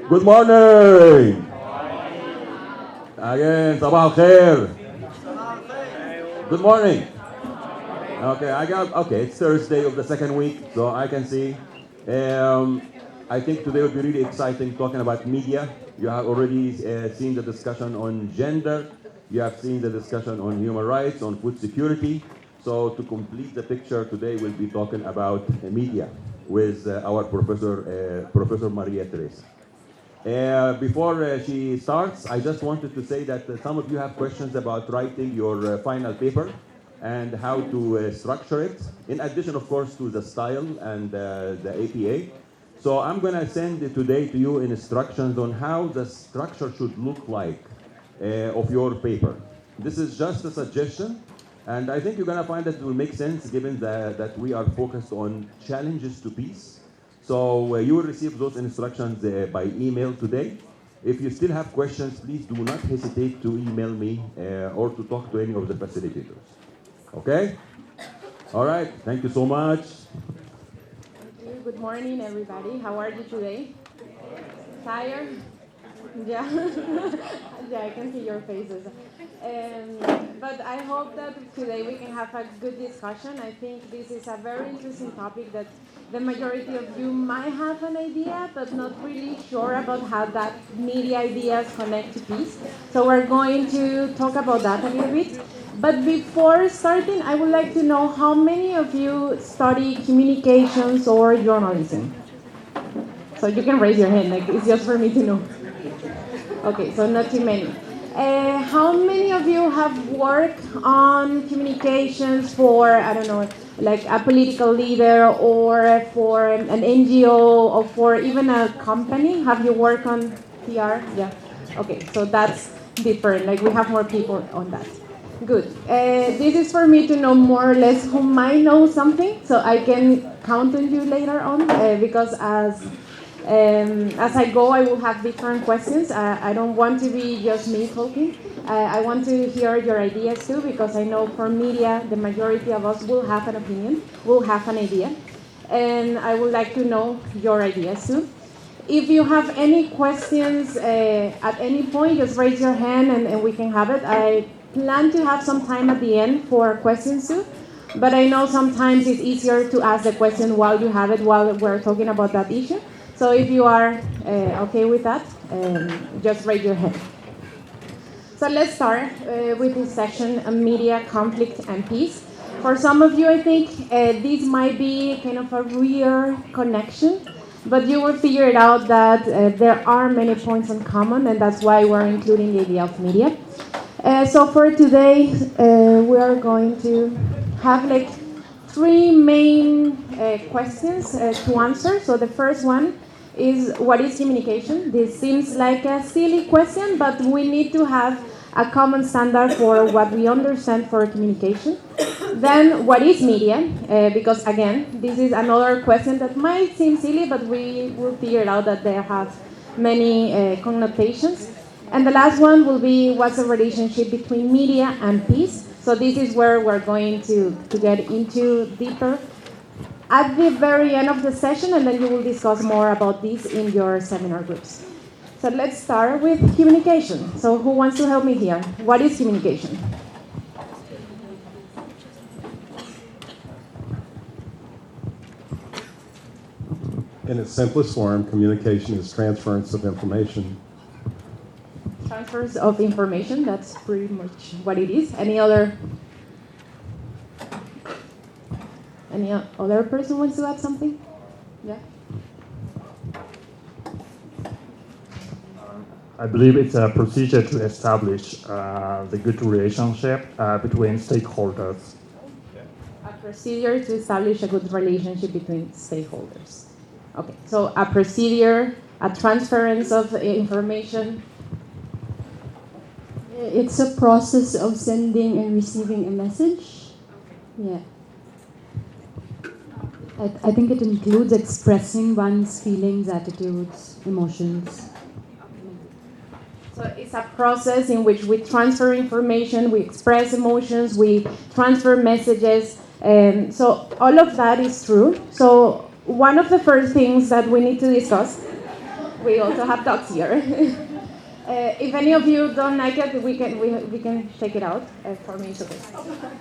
Good morning. Again, صباح الخير. Good morning. Okay, it's Thursday of the second week, so I can see. Um, I think today will be really exciting talking about media. You have already seen the discussion on gender. You have seen the discussion on human rights, on food security. So to complete the picture today, we'll be talking about media with our Professor Maria Teresa. Before she starts, I just wanted to say that some of you have questions about writing your final paper and how to structure it, in addition, of course, to the style and the APA. So I'm going to send today to you instructions on how the structure should look like of your paper. This is just a suggestion, and I think you're going to find that it will make sense given that we are focused on challenges to peace. So you will receive those instructions by email today. If you still have questions, please do not hesitate to email me or to talk to any of the facilitators. Okay? All right. Thank you so much. Thank you. Good morning, everybody. How are you today? Tired? Yeah. Yeah, I can see your faces. But I hope that today we can have a good discussion. I think this is a very interesting topic that the majority of you might have an idea, but not really sure about how that media ideas connect to peace. So we're going to talk about that a little bit. But before starting, I would like to know how many of you study communications or journalism? So you can raise your hand, like it's just for me to know. Okay, so not too many. How many of you have worked on communications for, I don't know, like a political leader or for an NGO or for even a company? Have you worked on PR? Yeah. Okay, so that's different. Like we have more people on that. Good. This is for me to know more or less who might know something, so I can count on you later on. Because as I go, I will have different questions. I don't want to be just me talking. I want to hear your ideas too, because I know for media, the majority of us will have an opinion, will have an idea, and I would like to know your ideas too. If you have any questions at any point, just raise your hand and we can have it. I plan to have some time at the end for questions too, but I know sometimes it's easier to ask the question while you have it, while we're talking about that issue. So if you are okay with that, just raise your hand. So let's start with this session, Media, Conflict, and Peace. For some of you, I think this might be kind of a rare connection, but you will figure it out that there are many points in common, and that's why we're including the idea of media. So for today, we are going to have like three main questions to answer. So the first one is, what is communication? This seems like a silly question, but we need to have a common standard for what we understand for communication. Then, what is media? Because again, this is another question that might seem silly, but we will figure out that they have many connotations. And the last one will be, what's the relationship between media and peace? So this is where we're going to get into deeper at the very end of the session, and then you will discuss more about this in your seminar groups. So let's start with communication. So who wants to help me here? What is communication? In its simplest form, communication is transference of information. Transfers of information, that's pretty much what it is. Any other person wants to add something? Yeah? I believe it's a procedure to establish the good relationship between stakeholders. A procedure to establish a good relationship between stakeholders. Okay, so a procedure, a transference of information. It's a process of sending and receiving a message. Yeah. I think it includes expressing one's feelings, attitudes, emotions. So it's a process in which we transfer information, we express emotions, we transfer messages. So all of that is true. So one of the first things that we need to discuss We also have dogs here. If any of you don't like it, we can check it out. For me, it's okay.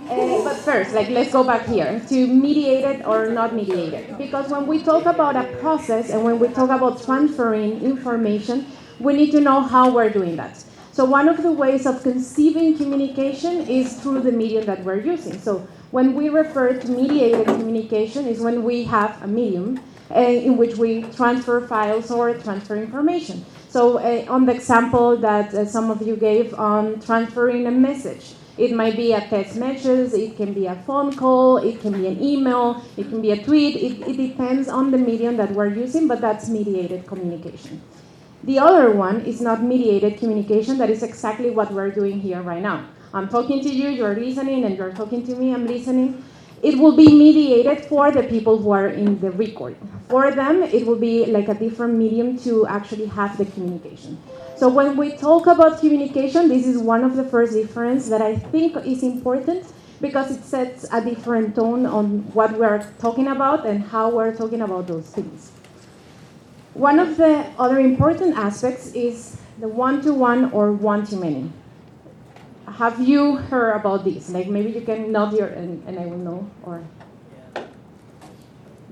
But first, let's go back here to mediated or not mediated. Because when we talk about a process and when we talk about transferring information, we need to know how we're doing that. So one of the ways of conceiving communication is through the medium that we're using. So when we refer to mediated communication is when we have a medium in which we transfer files or transfer information. So on the example that some of you gave on transferring a message, it might be a text message, it can be a phone call, it can be an email, it can be a tweet. It depends on the medium that we're using, but that's mediated communication. The other one is not mediated communication. That is exactly what we're doing here right now. I'm talking to you, you're listening, and you're talking to me, I'm listening. It will be mediated for the people who are in the record. For them, it will be like a different medium to actually have the communication. So when we talk about communication, this is one of the first differences that I think is important because it sets a different tone on what we're talking about and how we're talking about those things. One of the other important aspects is the one-to-one or one-to-many. Have you heard about this? Maybe you can nod your, and I will know, or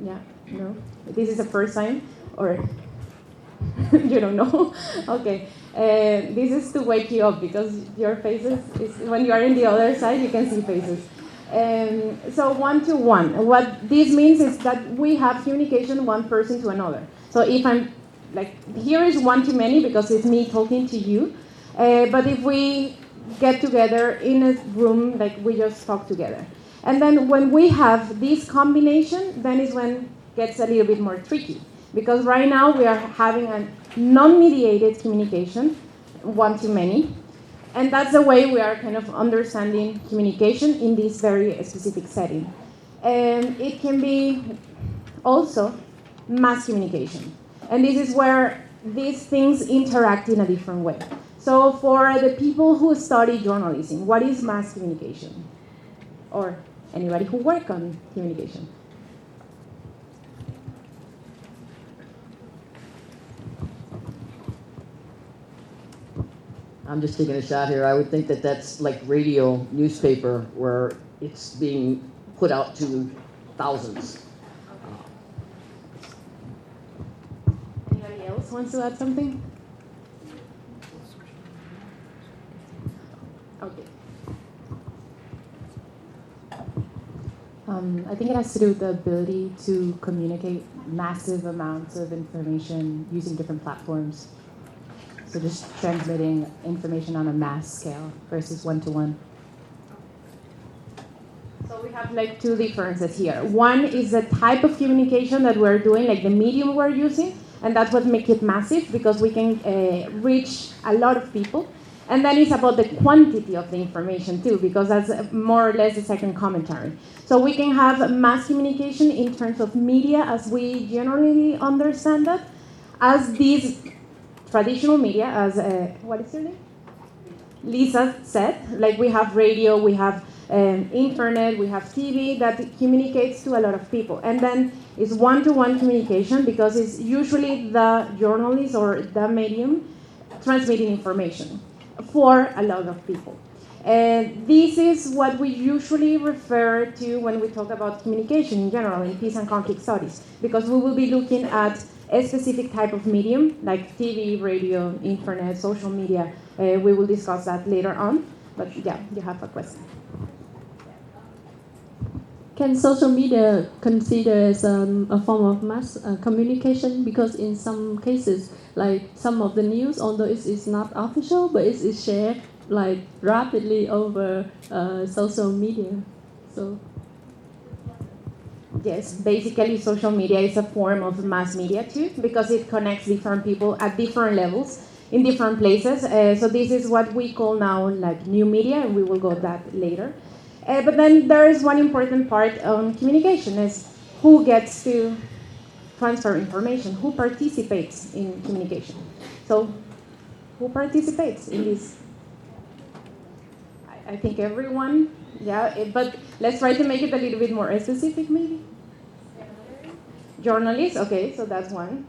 yeah, no? This is the first time, or you don't know? Okay, this is to wake you up because your faces, when you are in the other side, you can see faces. So one-to-one, what this means is that we have communication one person to another. So if I'm, here is one-to-many because it's me talking to you, but if we get together in a room, we just talk together. And then when we have this combination, then is when it gets a little bit more tricky. Because right now we are having a non-mediated communication, one-to-many. And that's the way we are kind of understanding communication in this very specific setting. And it can be also mass communication. And this is where these things interact in a different way. So for the people who study journalism, what is mass communication? Or anybody who work on communication? I'm just taking a shot here. I would think that that's like radio, newspaper, where it's being put out to thousands. Anybody else wants to add something? Okay. I think it has to do with the ability to communicate massive amounts of information using different platforms. So just transmitting information on a mass scale versus one-to-one. So we have two differences here. One is the type of communication that we're doing, the medium we're using, and that's what makes it massive because we can reach a lot of people. And then it's about the quantity of the information too, because that's more or less the second commentary. So we can have mass communication in terms of media as we generally understand that, as these traditional media, as, what is your name? Lisa said, we have radio, we have internet, we have TV that communicates to a lot of people. And then it's one-to-one communication because it's usually the journalist or the medium transmitting information for a lot of people. This is what we usually refer to when we talk about communication in general in peace and conflict studies, because we will be looking at a specific type of medium like TV, radio, internet, social media. We will discuss that later on, but yeah, you have a question. Can social media consider as a form of mass communication? Because in some cases, some of the news, although it is not official, but it is shared rapidly over social media. So. Yes, basically social media is a form of mass media too, because it connects different people at different levels in different places. So this is what we call now new media, and we will go that later. But then there is one important part on communication is who gets to transfer information, who participates in communication. So who participates in this? I think everyone, yeah, but let's try to make it a little bit more specific maybe. Journalists, okay, so that's one.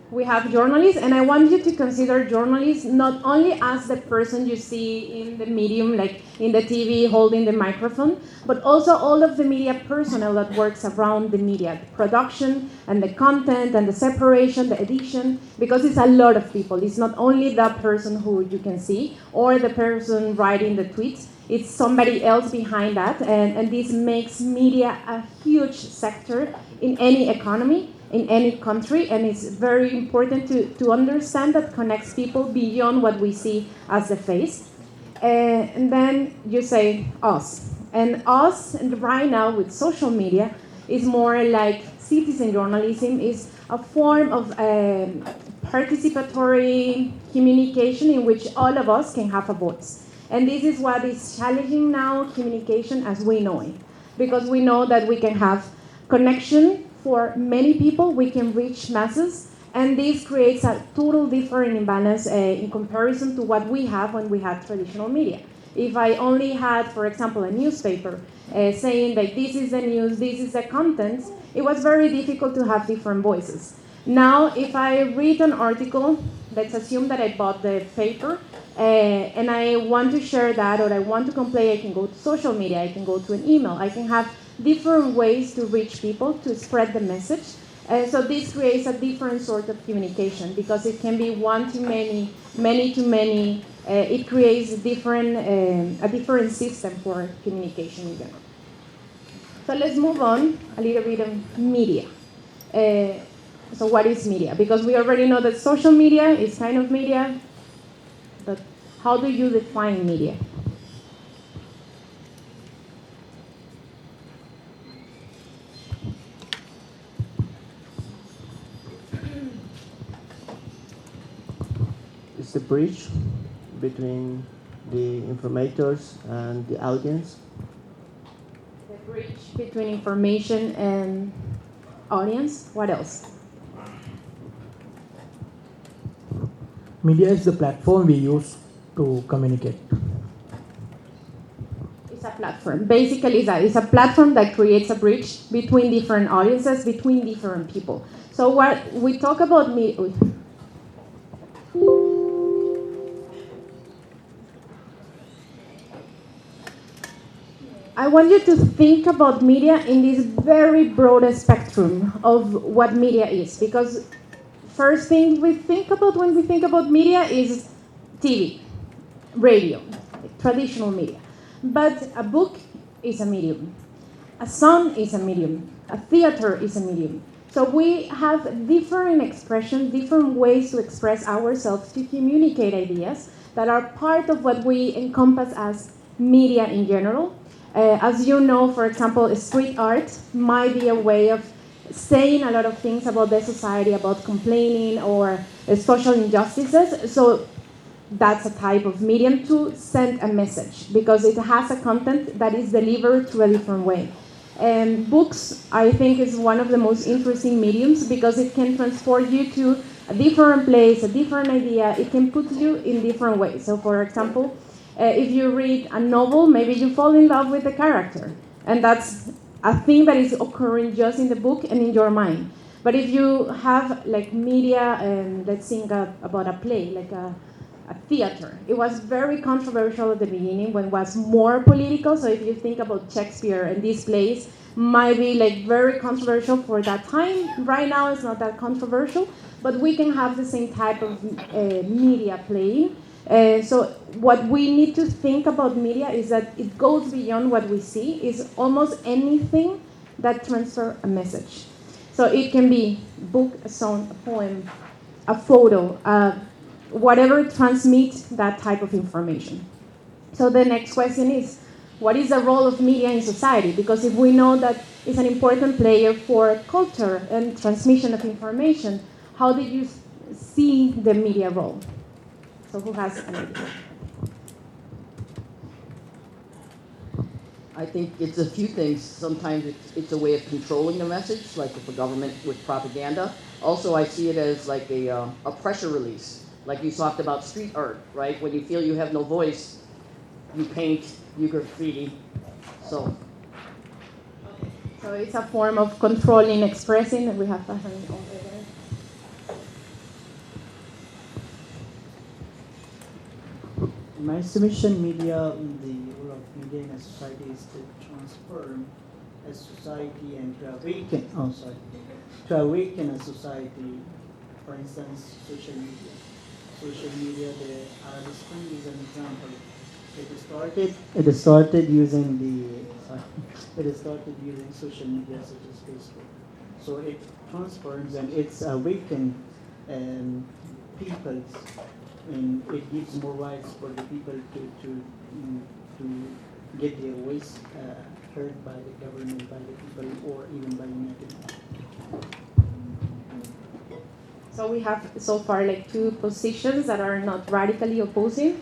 we have journalists, and I want you to consider journalists not only as the person you see in the medium, like in the TV holding the microphone, but also all of the media personnel that works around the media, the production and the content and the separation, the edition, because it's a lot of people. It's not only that person who you can see or the person writing the tweets, it's somebody else behind that, and this makes media a huge sector in any economy, in any country, and it's very important to understand that connects people beyond what we see as the face. And then you say us. And us, and right now with social media, is more like citizen journalism, is a form of participatory communication in which all of us can have a voice. And this is what is challenging now communication as we know it. Because we know that we can have connection for many people, we can reach masses, and this creates a total different imbalance in comparison to what we have when we had traditional media. If I only had, for example, a newspaper saying that this is the news, this is the content, it was very difficult to have different voices. Now, if I read an article, let's assume that I bought the paper, and I want to share that, or I want to complain, I can go to social media, I can go to an email, I can have different ways to reach people, to spread the message. So this creates a different sort of communication, because it can be one to many, many to many. It creates a different system for communication in general. So let's move on a little bit of media. So what is media? Because we already know that social media is kind of media, but how do you define media? It's the bridge between the informators and the audience. The bridge between information and audience. What else? Media is the platform we use to communicate. It's a platform. Basically, it's a platform that creates a bridge between different audiences, between different people. So what we talk about media. I want you to think about media in this very broad spectrum of what media is, because first thing we think about when we think about media is TV, radio, traditional media. But a book is a medium, a song is a medium, a theater is a medium. So we have different expressions, different ways to express ourselves, to communicate ideas that are part of what we encompass as media in general. As you know, for example, street art might be a way of saying a lot of things about the society, about complaining or social injustices. So that's a type of medium to send a message, because it has a content that is delivered through a different way. And books, I think, is one of the most interesting mediums, because it can transport you to a different place, a different idea. It can put you in different ways. So, for example, if you read a novel, maybe you fall in love with the character. And that's a thing that is occurring just in the book and in your mind. But if you have like media, let's think about a play, like a theater. It was very controversial at the beginning when it was more political. So if you think about Shakespeare and these plays might be like very controversial for that time. Right now it's not that controversial, but we can have the same type of media playing. So what we need to think about media is that it goes beyond what we see. It's almost anything that transfers a message. So it can be a book, a song, a poem, a photo, whatever transmits that type of information. So the next question is, what is the role of media in society? Because if we know that it's an important player for culture and transmission of information, how do you see the media role? So who has an idea? I think it's a few things. Sometimes it's a way of controlling the message, like with the government with propaganda. Also, I see it as like a pressure release. Like you talked about street art, right? When you feel you have no voice, you paint, you graffiti. So it's a form of controlling, expressing. We have a hand over there. My submission media, the role of media in a society is to transform a society and to awaken a society. For instance, social media. Social media, the Arab Spring is an example. It started using social media such as Facebook. So it transforms and it's awakened people, and it gives more rights for the people to get their voice heard by the government, by the people, or even by United Nations. So we have so far like two positions that are not radically opposing.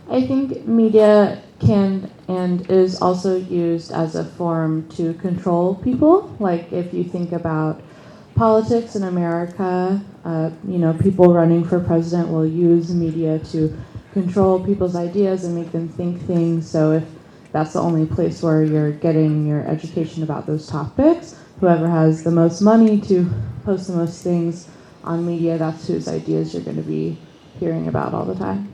I think media can and is also used as a form to control people. Like if you think about politics in America, people running for president will use media to control people's ideas and make them think things. So if that's the only place where you're getting your education about those topics, whoever has the most money to post the most things on media, that's whose ideas you're going to be hearing about all the time.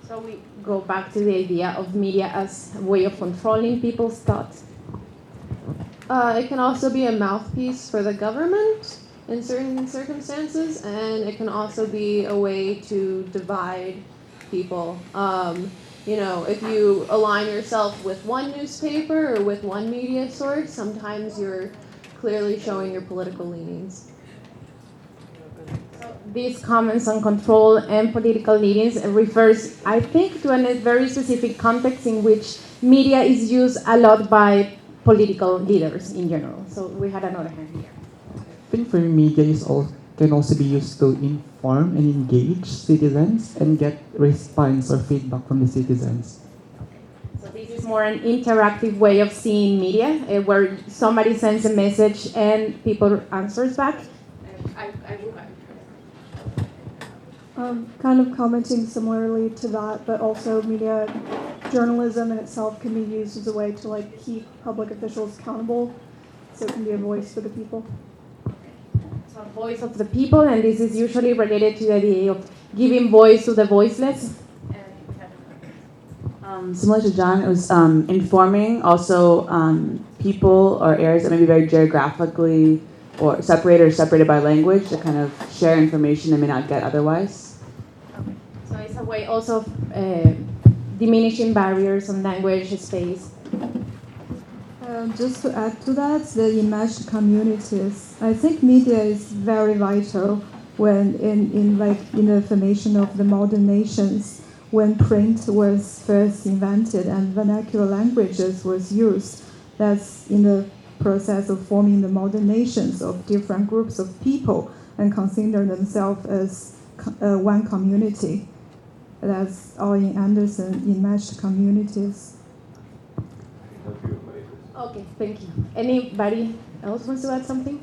So we go back to the idea of media as a way of controlling people's thoughts. It can also be a mouthpiece for the government in certain circumstances, and it can also be a way to divide people. If you align yourself with one newspaper or with one media source, sometimes you're clearly showing your political leanings. These comments on control and political leanings refers, I think, to a very specific context in which media is used a lot by political leaders in general. So we had another hand here. I think for media can also be used to inform and engage citizens and get response or feedback from the citizens. So this is more an interactive way of seeing media, where somebody sends a message and people answers back. Kind of commenting similarly to that, but also media journalism in itself can be used as a way to keep public officials accountable, so it can be a voice for the people. So voice of the people, and this is usually related to the idea of giving voice to the voiceless. Similar to John, it was informing also people or areas that may be very geographically or separated by language to kind of share information they may not get otherwise. So it's a way also of diminishing barriers on language space. Just to add to that, the enmeshed communities. I think media is very vital when in the formation of the modern nations, when print was first invented and vernacular languages was used. That's in the process of forming the modern nations of different groups of people and consider themselves as one community. That's all in Anderson, enmeshed communities. Okay, thank you. Anybody else wants to add something?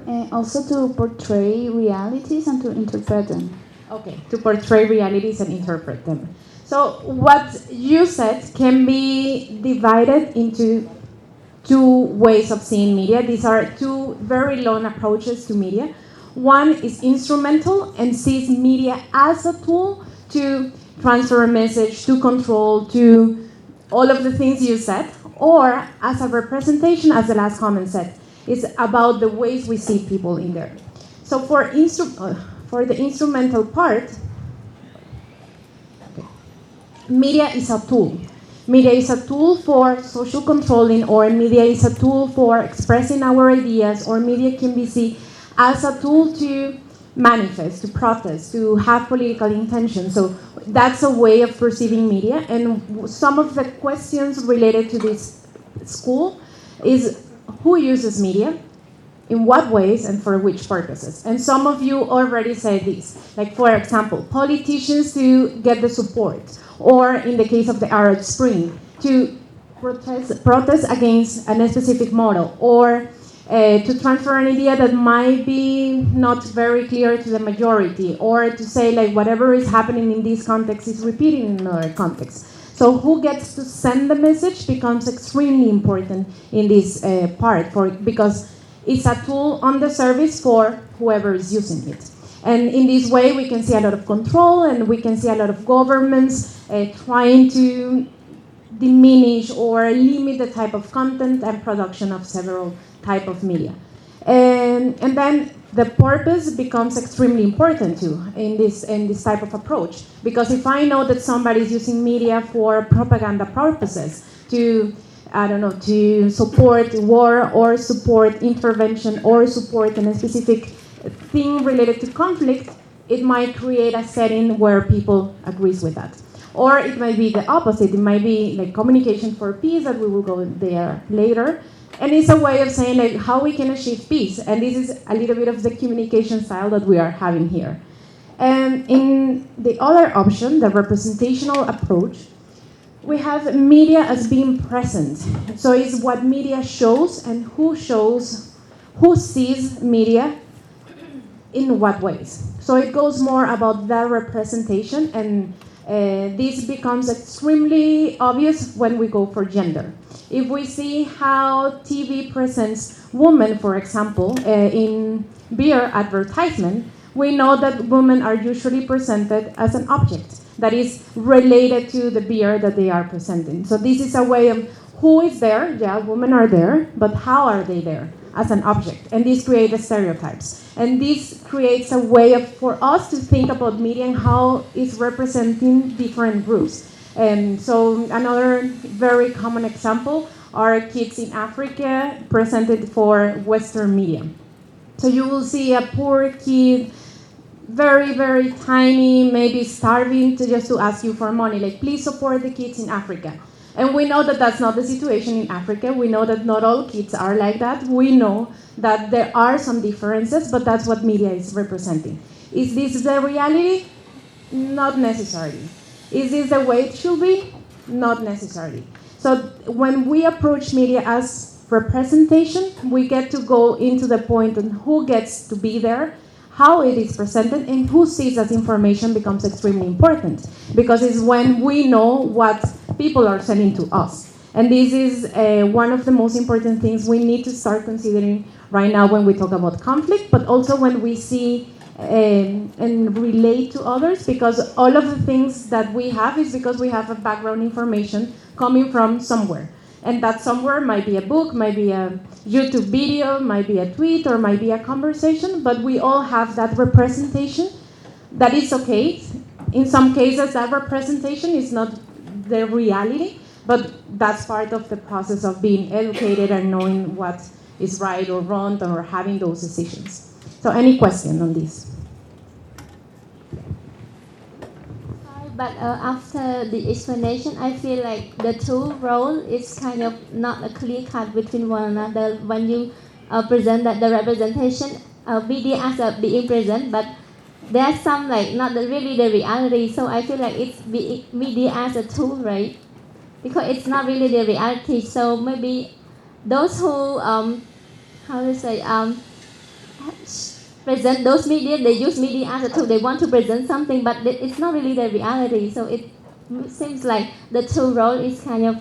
And also to portray realities and to interpret them. Okay, to portray realities and interpret them. So what you said can be divided into two ways of seeing media. These are two very long approaches to media. One is instrumental and sees media as a tool to transfer a message, to control, to all of the things you said, or as a representation, as the last comment said. It's about the ways we see people in there. So for the instrumental part, media is a tool. Media is a tool for social controlling, or media is a tool for expressing our ideas, or media can be seen as a tool to manifest, to protest, to have political intention. So that's a way of perceiving media. And some of the questions related to this school is who uses media, in what ways, and for which purposes. And some of you already said this. Like, for example, politicians to get the support, or in the case of the Arab Spring, to protest against a specific model, or to transfer an idea that might be not very clear to the majority, or to say like whatever is happening in this context is repeating in another context. So who gets to send the message becomes extremely important in this part, because It's a tool on the service for whoever is using it. And in this way, we can see a lot of control, and we can see a lot of governments trying to diminish or limit the type of content and production of several type of media. And then the purpose becomes extremely important too in this type of approach, because if I know that somebody is using media for propaganda purposes, to to support war or support intervention or support in a specific thing related to conflict, it might create a setting where people agrees with that. Or it might be the opposite. It might be like communication for peace, that we will go there later. And it's a way of saying like how we can achieve peace. And this is a little bit of the communication style that we are having here. And in the other option, the representational approach, we have media as being present. So it's what media shows and who sees media in what ways. So it goes more about that representation, and this becomes extremely obvious when we go for gender. If we see how TV presents women, for example, in beer advertisement, we know that women are usually presented as an object that is related to the beer that they are presenting. So this is a way of who is there. Yeah, women are there, but how are they there? As an object, and this creates stereotypes. And this creates a way for us to think about media and how it's representing different groups. And so another very common example are kids in Africa presented for Western media. So you will see a poor kid, very, very tiny, maybe starving, to ask you for money, like please support the kids in Africa. And we know that that's not the situation in Africa. We know that not all kids are like that. We know that there are some differences, but that's what media is representing. Is this the reality? Not necessarily. Is this the way it should be? Not necessarily. So when we approach media as representation, we get to go into the point on who gets to be there, how it is presented, and who sees that information becomes extremely important, because it's when we know what people are sending to us. And this is one of the most important things we need to start considering right now when we talk about conflict, but also when we see and relate to others, because all of the things that we have is because we have a background information coming from somewhere. And that somewhere might be a book, might be a YouTube video, might be a tweet, or might be a conversation, but we all have that representation. That is okay. In some cases, that representation is not the reality, but that's part of the process of being educated and knowing what is right or wrong, or having those decisions. So any question on this? But after the explanation, I feel like the two role is kind of not a clear cut between one another when you present that the representation media as a being present, but there's some like not really the reality. So I feel like it's media as a tool, right? Because it's not really the reality. So maybe those who present those media, they use media as a tool. They want to present something, but it's not really the reality. So it seems like the two role is kind of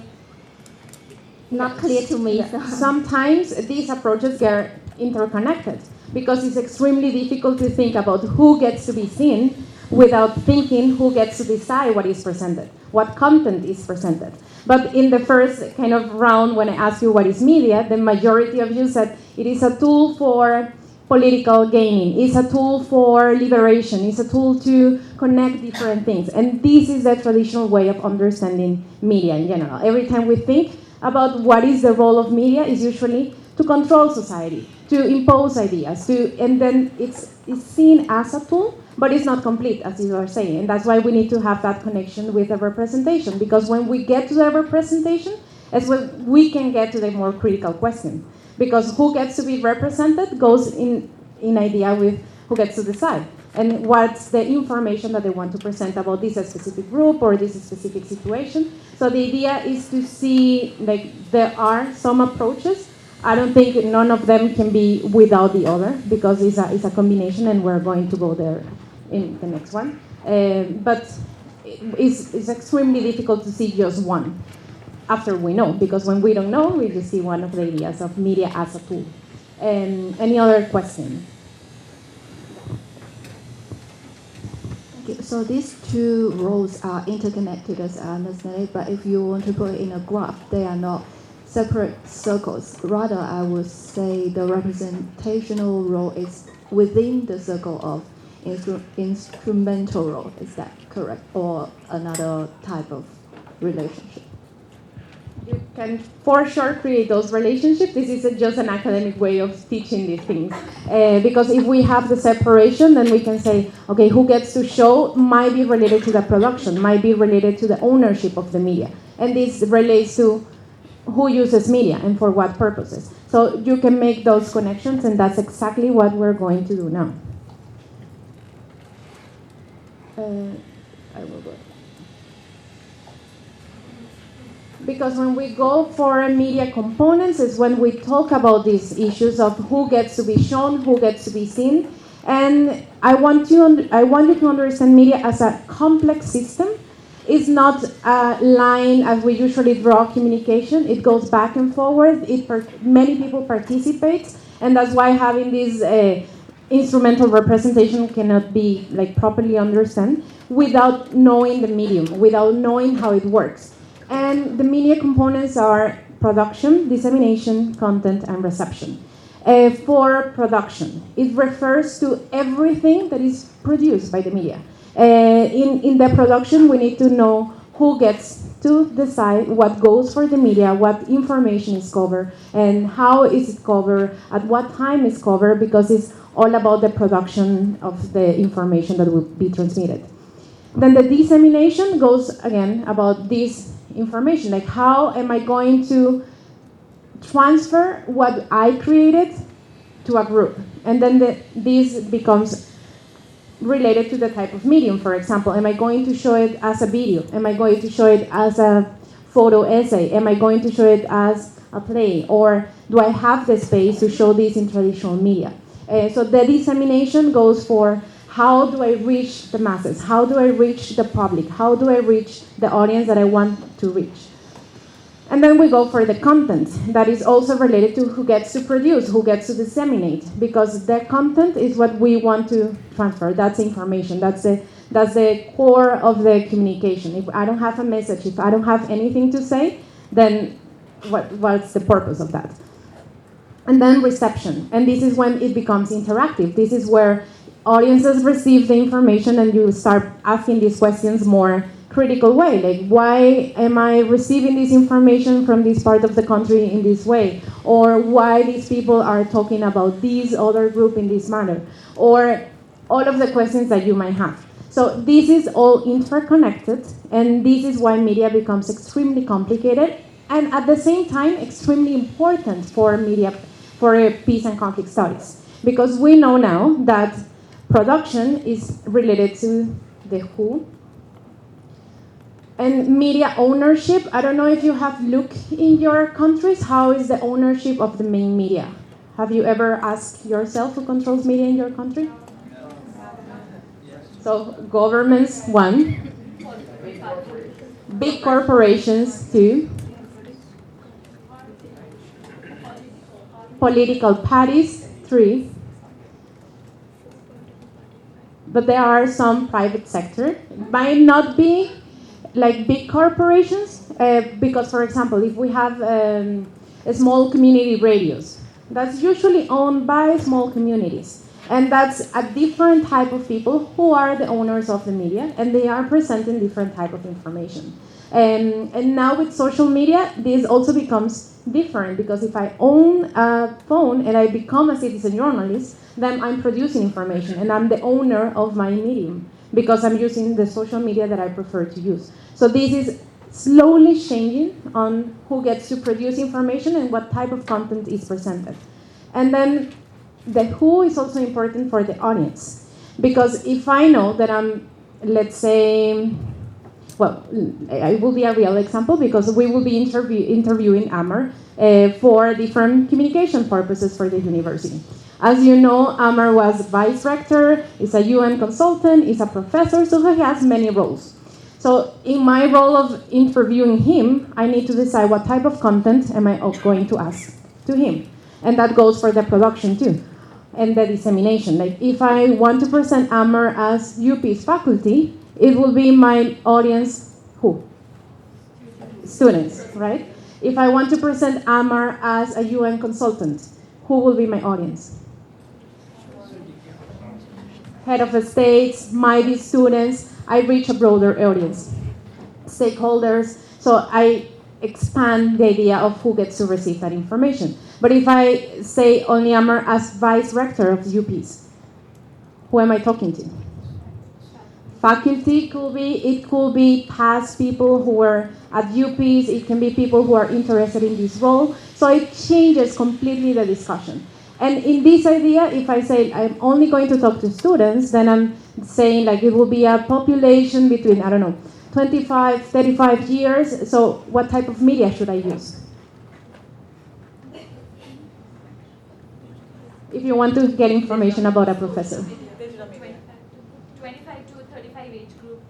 not clear to me. So. Sometimes these approaches get interconnected, because it's extremely difficult to think about who gets to be seen without thinking who gets to decide what is presented, what content is presented. But in the first kind of round, when I asked you what is media, the majority of you said it is a tool for political gaining, it's a tool for liberation, it's a tool to connect different things. And this is the traditional way of understanding media in general. Every time we think about what is the role of media, is usually to control society, to impose ideas, and then it's seen as a tool, but it's not complete, as you are saying. And that's why we need to have that connection with the representation, because when we get to the representation, is when we can get to the more critical question. Because who gets to be represented goes in idea with who gets to decide, and what's the information that they want to present about this specific group or this specific situation. So the idea is to see, like, there are some approaches. I don't think none of them can be without the other, because it's a combination, and we're going to go there in the next one. But it's extremely difficult to see just one after we know, because when we don't know, we just see one of the ideas of media as a tool. Any other question? So these two roles are interconnected as I understand it, but if you want to put it in a graph, they are not separate circles. Rather, I would say the representational role is within the circle of instrumental role. Is that correct? Or another type of relationship? You can for sure create those relationships. This is just an academic way of teaching these things. Because if we have the separation, then we can say, okay, who gets to show might be related to the production, might be related to the ownership of the media. And this relates to who uses media and for what purposes. So you can make those connections, and that's exactly what we're going to do now. I will go. Because when we go for media components is when we talk about these issues of who gets to be shown, who gets to be seen. And I want you to understand media as a complex system. It's not a line as we usually draw communication. It goes back and forward. Many people participate, and that's why having this instrumental representation cannot be properly understood without knowing the medium, without knowing how it works. And the media components are production, dissemination, content, and reception. For production, it refers to everything that is produced by the media. In the production, we need to know who gets to decide what goes for the media, what information is covered, and how is it covered, at what time is covered, because it's all about the production of the information that will be transmitted. Then the dissemination goes, again, about this information, like how am I going to transfer what I created to a group? And then this becomes related to the type of medium. For example, am I going to show it as a video? Am I going to show it as a photo essay? Am I going to show it as a play? Or do I have the space to show this in traditional media? So the dissemination goes for how do I reach the masses? How do I reach the public? How do I reach the audience that I want to reach? And then we go for the content that is also related to who gets to produce, who gets to disseminate, because the content is what we want to transfer. That's information. That's the core of the communication. If I don't have a message, if I don't have anything to say, then what's the purpose of that? And then reception. And this is when it becomes interactive. This is where audiences receive the information and you start asking these questions more critical way, like why am I receiving this information from this part of the country in this way, or why these people are talking about this other group in this manner, or all of the questions that you might have. So this is all interconnected, and this is why media becomes extremely complicated and at the same time extremely important for peace and conflict studies, because we know now that production is related to the who. And media ownership, I don't know if you have looked in your countries, how is the ownership of the main media? Have you ever asked yourself who controls media in your country? So governments, 1. Big corporations, 2. Political parties, 3. But there are some private sector. It might not be like big corporations, because, for example, if we have small community radios, that's usually owned by small communities. And that's a different type of people who are the owners of the media, and they are presenting different type of information. And now with social media, this also becomes different, because if I own a phone and I become a citizen journalist, then I'm producing information, and I'm the owner of my medium, because I'm using the social media that I prefer to use. So this is slowly changing on who gets to produce information and what type of content is presented. And then the who is also important for the audience, because if I know that I'm, let's say, well, it will be a real example, because we will be interviewing Amar for different communication purposes for the university. As you know, Amar was vice rector, is a UN consultant, is a professor, so he has many roles. So in my role of interviewing him, I need to decide what type of content am I going to ask to him. And that goes for the production too, and the dissemination. Like if I want to present AMR as UP's faculty, it will be my audience, who? Students, right? If I want to present AMR as a UN consultant, who will be my audience? Head of states, might be students. I reach a broader audience. Stakeholders, so I expand the idea of who gets to receive that information. But if I say only AMR as vice rector of UPs, who am I talking to? Faculty it could be past people who were at UPs, it can be people who are interested in this role. So it changes completely the discussion. And in this idea, if I say I'm only going to talk to students, then I'm saying like it will be a population between, 25, 35 years. So what type of media should I use? If you want to get information about a professor. 25 to 35 age group.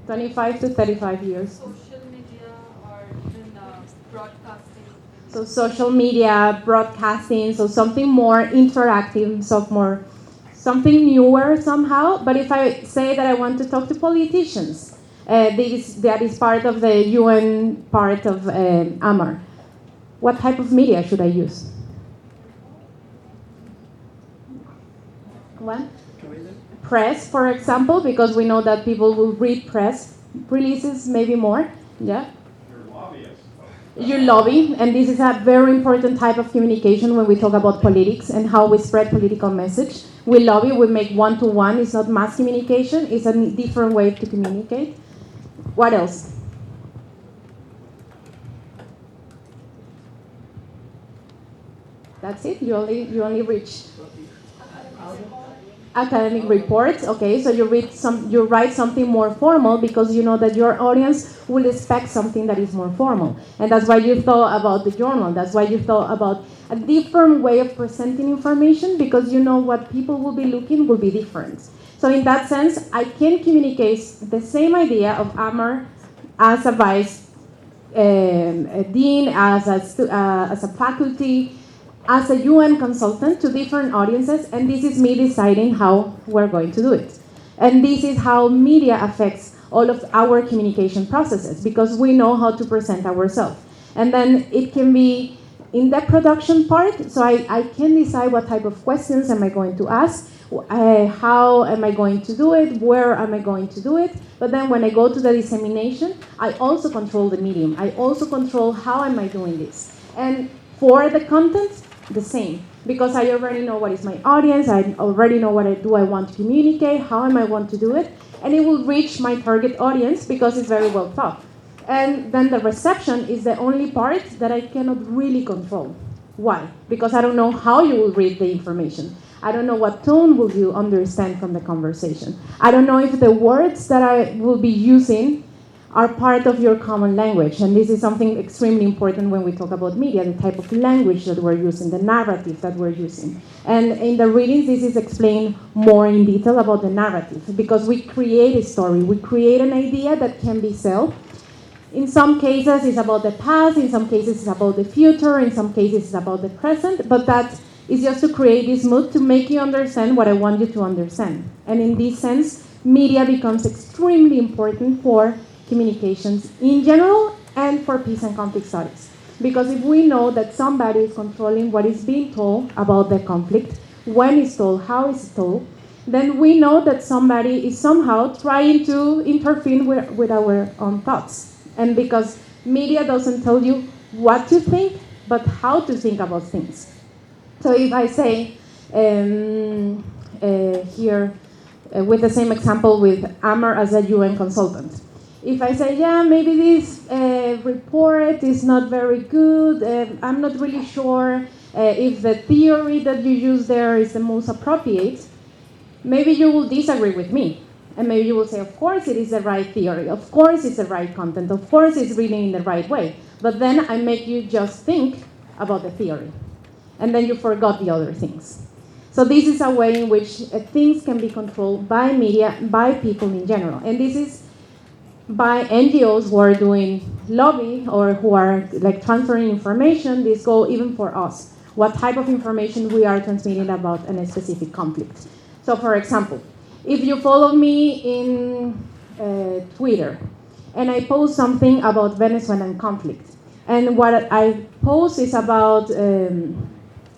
25 to 35 years. Social media or even broadcasting. So social media, broadcasting, so something more interactive, something newer somehow. But if I say that I want to talk to politicians, that is part of the UN part of AMR. What type of media should I use? What? Press, for example, because we know that people will read press releases, maybe more. Yeah. You lobby, and this is a very important type of communication when we talk about politics and how we spread political message. We lobby, we make one-to-one. It's not mass communication. It's a different way to communicate. What else? That's it? You only reach academic reports. Okay, so you write something more formal because you know that your audience will expect something that is more formal, and that's why you thought about the journal. That's why you thought about a different way of presenting information, because you know what people will be looking will be different. So in that sense, I can communicate the same idea of AMR as a vice dean, as a faculty, as a UN consultant to different audiences, and this is me deciding how we're going to do it. And this is how media affects all of our communication processes, because we know how to present ourselves. And then it can be in the production part, so I can decide what type of questions am I going to ask, how am I going to do it, where am I going to do it. But then when I go to the dissemination, I also control the medium. I also control how am I doing this. And for the content, the same, because I already know what is my audience, I already know what I want to communicate, how am I want to do it, and it will reach my target audience because it's very well thought. And then the reception is the only part that I cannot really control. Why? Because I don't know how you will read the information. I don't know what tone will you understand from the conversation. I don't know if the words that I will be using are part of your common language. And this is something extremely important when we talk about media, the type of language that we're using, the narrative that we're using. And in the readings, this is explained more in detail about the narrative, because we create a story, we create an idea that can be sold. In some cases, it's about the past, in some cases, it's about the future, in some cases, it's about the present, but that is just to create this mood to make you understand what I want you to understand. And in this sense, media becomes extremely important for communications in general and for peace and conflict studies. Because if we know that somebody is controlling what is being told about the conflict, when it's told, how it's told, then we know that somebody is somehow trying to interfere with our own thoughts. And because media doesn't tell you what to think, but how to think about things. So if I say here, with the same example with AMR as a UN consultant, if I say, yeah, maybe this report is not very good, I'm not really sure if the theory that you use there is the most appropriate, maybe you will disagree with me. And maybe you will say, of course it is the right theory, of course it's the right content, of course it's reading in the right way. But then I make you just think about the theory. And then you forgot the other things. So this is a way in which things can be controlled by media, by people in general. And this is by NGOs who are doing lobby or who are like transferring information. This go even for us. what type of information we are transmitting about a specific conflict. So for example, if you follow me in Twitter and I post something about Venezuelan conflict, and what I post is about the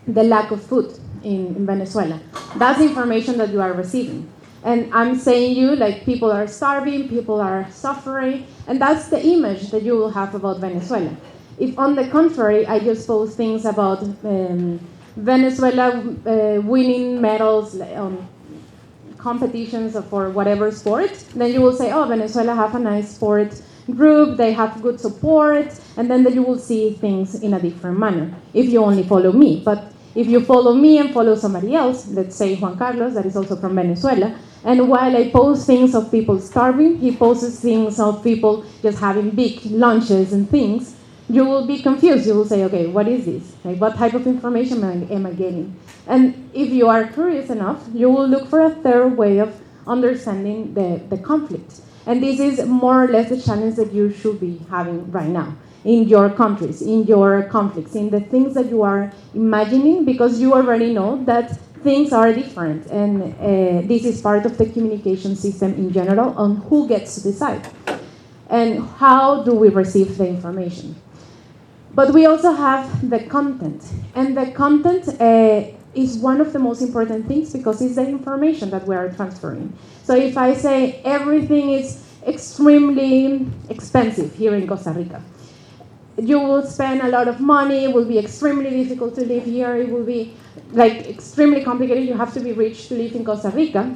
lack of food in Venezuela, that's information that you are receiving. And I'm saying you, like, people are starving, people are suffering, and that's the image that you will have about Venezuela. If, on the contrary, I just post things about Venezuela winning medals on competitions for whatever sport, then you will say, oh, Venezuela have a nice sport group, they have good support, and then you will see things in a different manner if you only follow me. But if you follow me and follow somebody else, let's say Juan Carlos, that is also from Venezuela, and while I post things of people starving, he posts things of people just having big lunches and things, you will be confused. You will say, okay, what is this? Like, what type of information am I getting? And if you are curious enough, you will look for a third way of understanding the conflict. And this is more or less the challenge that you should be having right now in your countries, in your conflicts, in the things that you are imagining, because you already know that things are different. And this is part of the communication system in general on who gets to decide and how do we receive the information. But we also have the content, and the content is one of the most important things because it's the information that we are transferring. So if I say everything is extremely expensive here in Costa Rica, you will spend a lot of money, it will be extremely difficult to live here, it will be like extremely complicated, you have to be rich to live in Costa Rica,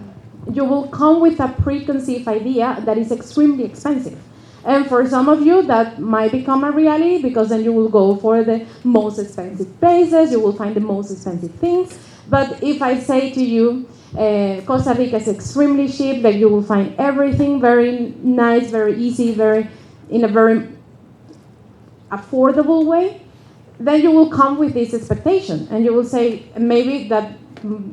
you will come with a preconceived idea that is extremely expensive. And for some of you, that might become a reality because then you will go for the most expensive places, you will find the most expensive things. But if I say to you, Costa Rica is extremely cheap, that you will find everything very nice, very easy, in a very affordable way, then you will come with this expectation and you will say maybe that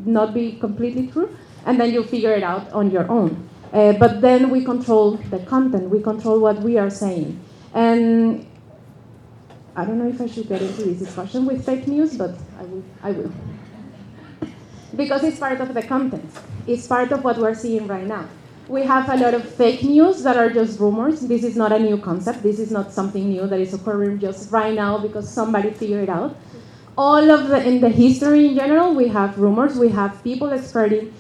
not be completely true, and then you'll figure it out on your own. But then we control the content, we control what we are saying. And I don't know if I should get into this discussion with fake news, but I will. Because it's part of the content. It's part of what we're seeing right now. We have a lot of fake news that are just rumors. This is not a new concept. This is not something new that is occurring just right now because somebody figured it out. In the history in general, we have rumors. We have people spreading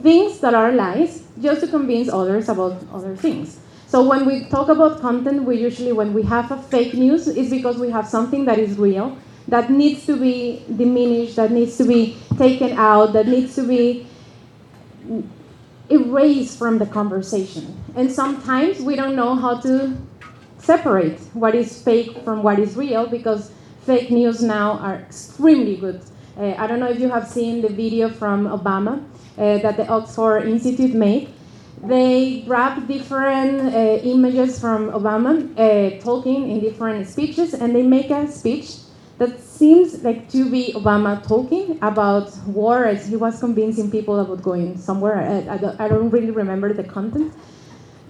things that are lies just to convince others about other things. So when we talk about content, when we have a fake news, it's because we have something that is real, that needs to be diminished, that needs to be taken out, that needs to be erased from the conversation. And sometimes we don't know how to separate what is fake from what is real because fake news now are extremely good. I don't know if you have seen the video from Obama that the Oxford Institute made. They grab different images from Obama talking in different speeches, and they make a speech that seems like to be Obama talking about war as he was convincing people about going somewhere. I don't really remember the content,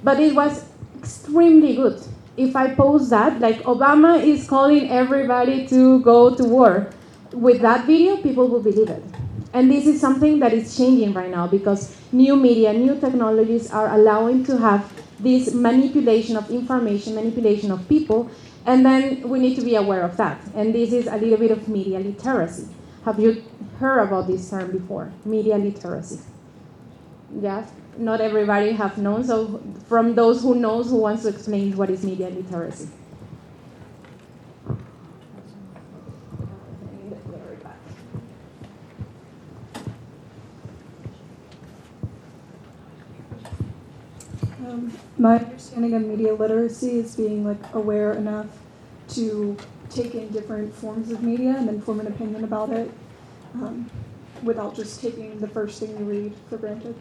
but it was extremely good. If I post that, like Obama is calling everybody to go to war, with that video, people will believe it. And this is something that is changing right now because new media, new technologies are allowing to have this manipulation of information, manipulation of people, and then we need to be aware of that. And this is a little bit of media literacy. Have you heard about this term before? Media literacy. Yeah, not everybody have known. So from those who knows, who wants to explain what is media literacy? My understanding of media literacy is being like aware enough to take in different forms of media and then form an opinion about it without just taking the first thing you read for granted.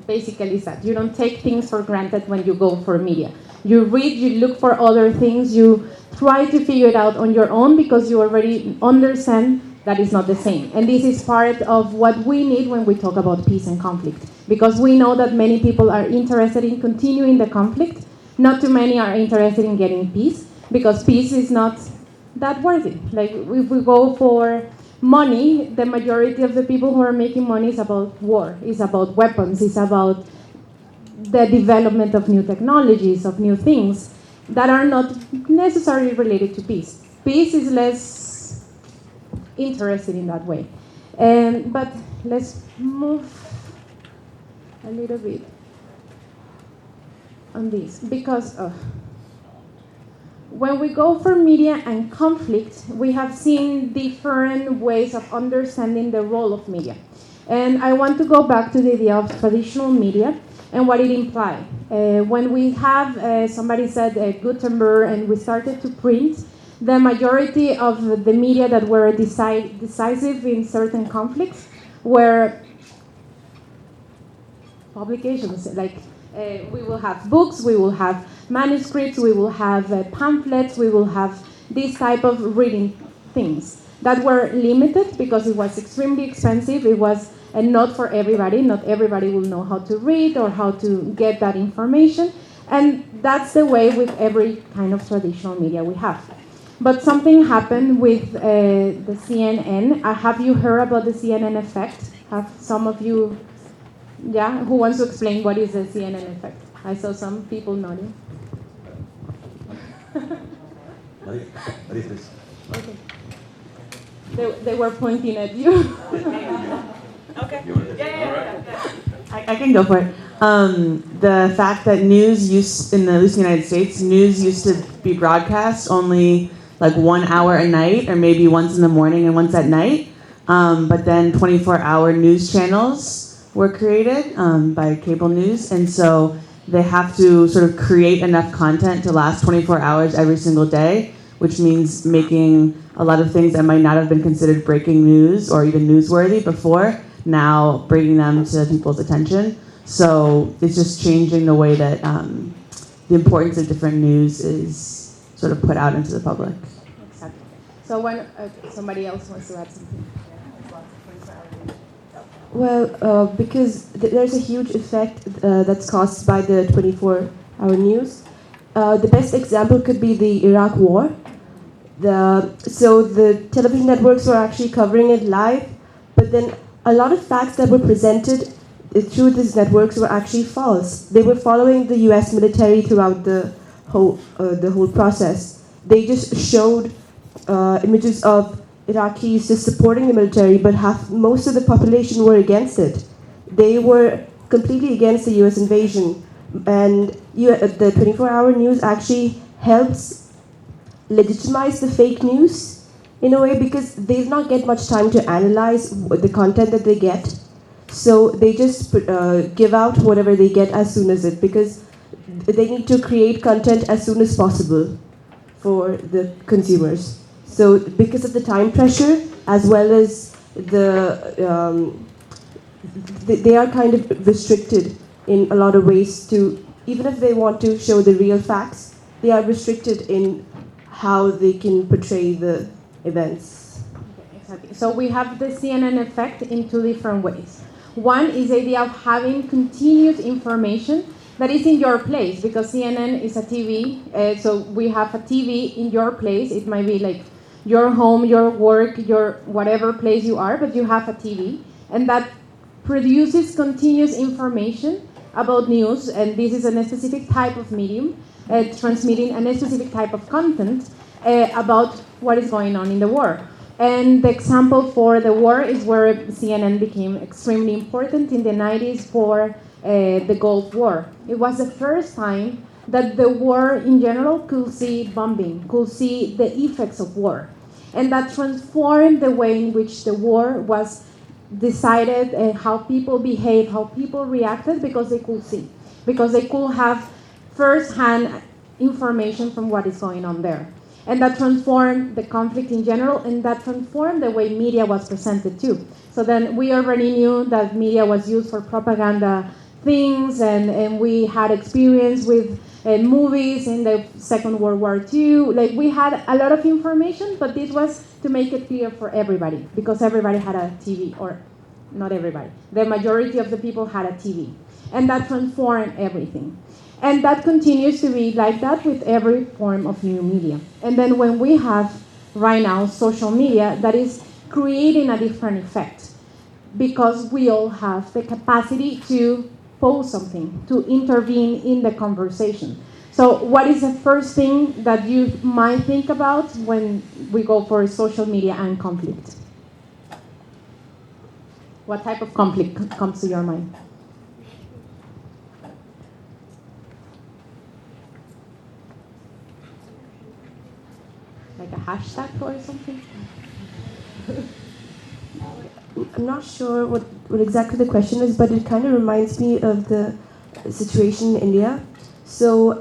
Basically it's that. You don't take things for granted when you go for media. You read, you look for other things, you try to figure it out on your own because you already understand that is not the same. And this is part of what we need when we talk about peace and conflict. Because we know that many people are interested in continuing the conflict. Not too many are interested in getting peace, because peace is not that worthy. Like if we go for money, the majority of the people who are making money is about war, is about weapons, is about the development of new technologies, of new things that are not necessarily related to peace. Peace is less interested in that way. But let's move a little bit on this, because when we go for media and conflict, we have seen different ways of understanding the role of media. And I want to go back to the idea of traditional media and what it implied. When we have, somebody said Gutenberg, and we started to print, the majority of the media that were decisive in certain conflicts were publications. Like we will have books, we will have manuscripts, we will have pamphlets, we will have this type of reading things that were limited because it was extremely expensive. It was not for everybody. Not everybody will know how to read or how to get that information. And that's the way with every kind of traditional media we have. But something happened with the CNN. Have you heard about the CNN effect? Have some of you, yeah? Who wants to explain what is the CNN effect? I saw some people nodding. What is this? Okay. They were pointing at you. Okay. I can go for it. The fact that news used, at least in the United States, news used to be broadcast only like 1 hour a night, or maybe once in the morning and once at night. But then 24-hour news channels were created by cable news, and so they have to sort of create enough content to last 24 hours every single day, which means making a lot of things that might not have been considered breaking news or even newsworthy before, now bringing them to people's attention. So it's just changing the way that the importance of different news is sort of put out into the public. Exactly. So when somebody else wants to add something. Well, because there's a huge effect that's caused by the 24-hour news. The best example could be the Iraq War. So the television networks were actually covering it live, but then a lot of facts that were presented through these networks were actually false. They were following the U.S. military throughout the whole process. They just showed images of Iraqis just supporting the military, but most of the population were against it. They were completely against the U.S. invasion. And the 24-hour news actually helps legitimize the fake news in a way, because they do not get much time to analyze the content that they get. So they just give out whatever they get as soon as it, because they need to create content as soon as possible for the consumers. So because of the time pressure, as well as they are kind of restricted in a lot of ways to, even if they want to show the real facts, they are restricted in how they can portray the events. Exactly. So we have the CNN effect in two different ways. One is the idea of having continuous information that is in your place, because CNN is a TV, so we have a TV in your place. It might be like your home, your work, your whatever place you are, but you have a TV, and that produces continuous information about news, and this is a specific type of medium, transmitting a specific type of content about what is going on in the war. And the example for the war is where CNN became extremely important in the 90s for the Gulf War. It was the first time that the war in general could see bombing, could see the effects of war. And that transformed the way in which the war was decided, how people behaved, how people reacted, because they could see, because they could have first-hand information from what is going on there. And that transformed the conflict in general, and that transformed the way media was presented too. So then we already knew that media was used for propaganda things, and we had experience with movies in the Second World War II. Like, we had a lot of information, but this was to make it clear for everybody, because everybody had a TV, or not everybody. The majority of the people had a TV, and that transformed everything. And that continues to be like that with every form of new media. And then when we have right now, social media, that is creating a different effect because we all have the capacity to post something, to intervene in the conversation. So what is the first thing that you might think about when we go for social media and conflict? What type of conflict comes to your mind? Like a hashtag or something? I'm not sure what exactly the question is, but it kind of reminds me of the situation in India. So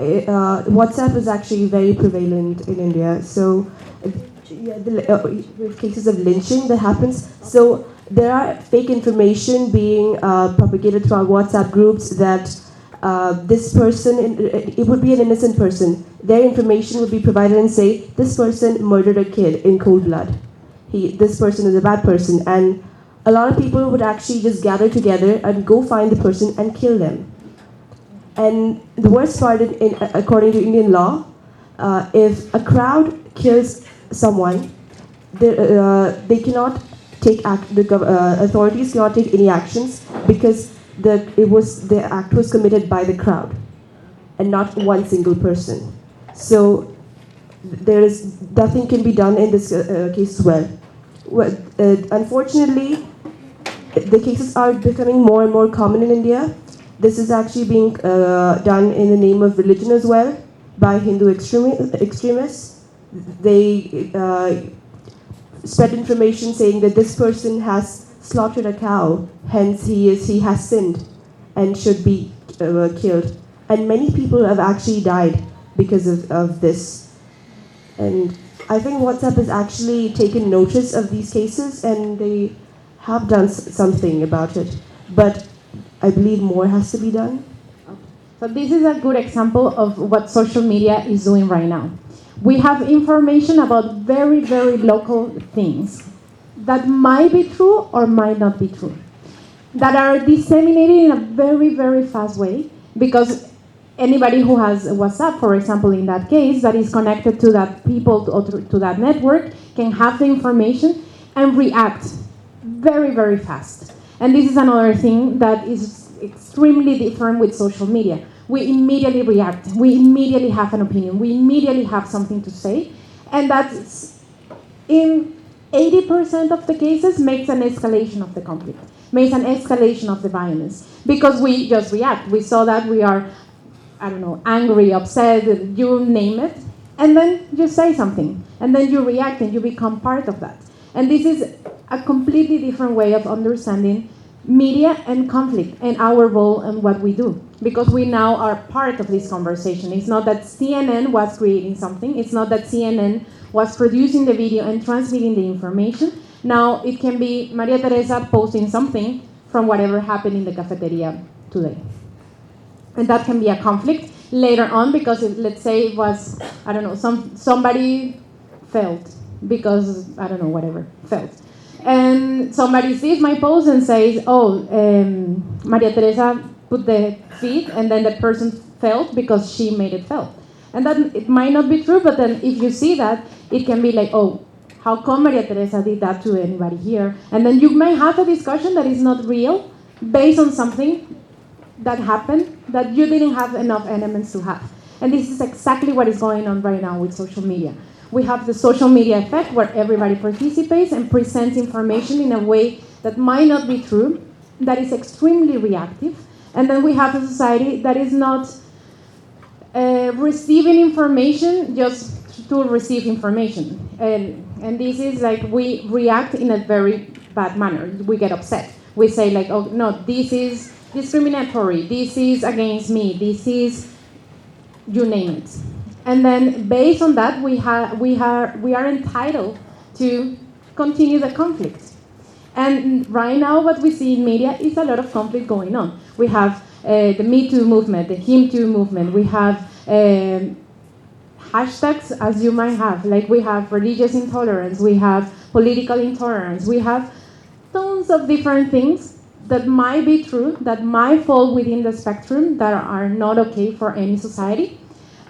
WhatsApp is actually very prevalent in India. So with cases of lynching that happens. So there are fake information being propagated through our WhatsApp groups that this person, it would be an innocent person. Their information would be provided and say, this person murdered a kid in cold blood. This person is a bad person. And a lot of people would actually just gather together and go find the person and kill them. And the worst part, according to Indian law, if a crowd kills someone, they cannot take authorities cannot take any actions because the act was committed by the crowd and not one single person. So there is nothing can be done in this case as well. Unfortunately, the cases are becoming more and more common in India. This is actually being done in the name of religion as well by Hindu extremists. They spread information saying that this person has slaughtered a cow, hence he has sinned and should be killed. And many people have actually died because of this. And I think WhatsApp has actually taken notice of these cases and they have done something about it. But I believe more has to be done. So this is a good example of what social media is doing right now. We have information about very, very local things that might be true or might not be true, that are disseminated in a very, very fast way because anybody who has WhatsApp, for example, in that case, that is connected to that people or to that network can have the information and react very, very fast. And this is another thing that is extremely different with social media. We immediately react. We immediately have an opinion. We immediately have something to say. And that's, in 80% of the cases, makes an escalation of the conflict, makes an escalation of the violence. Because we just react. We saw that we are, angry, upset, you name it. And then you say something. And then you react and you become part of that. And this is a completely different way of understanding media and conflict and our role and what we do. Because we now are part of this conversation. It's not that CNN was creating something. It's not that CNN was producing the video and transmitting the information. Now it can be Maria Teresa posting something from whatever happened in the cafeteria today. And that can be a conflict later on because let's say it was, somebody failed because, whatever, failed. And somebody sees my post and says, Maria Teresa put the feed and then the person felt because she made it fail. And that it might not be true, but then if you see that, it can be like, how come Maria Teresa did that to anybody here? And then you may have a discussion that is not real based on something that happened that you didn't have enough elements to have. And this is exactly what is going on right now with social media. We have the social media effect where everybody participates and presents information in a way that might not be true, that is extremely reactive. And then we have a society that is not receiving information just to receive information. And this is like we react in a very bad manner. We get upset. We say like, oh no, this is discriminatory, this is against me, this is, you name it. And then based on that, we are entitled to continue the conflict. And right now what we see in media is a lot of conflict going on. We have the Me Too movement, the Him Too movement. We have hashtags as you might have. Like we have religious intolerance, we have political intolerance, we have tons of different things that might be true, that might fall within the spectrum, that are not okay for any society.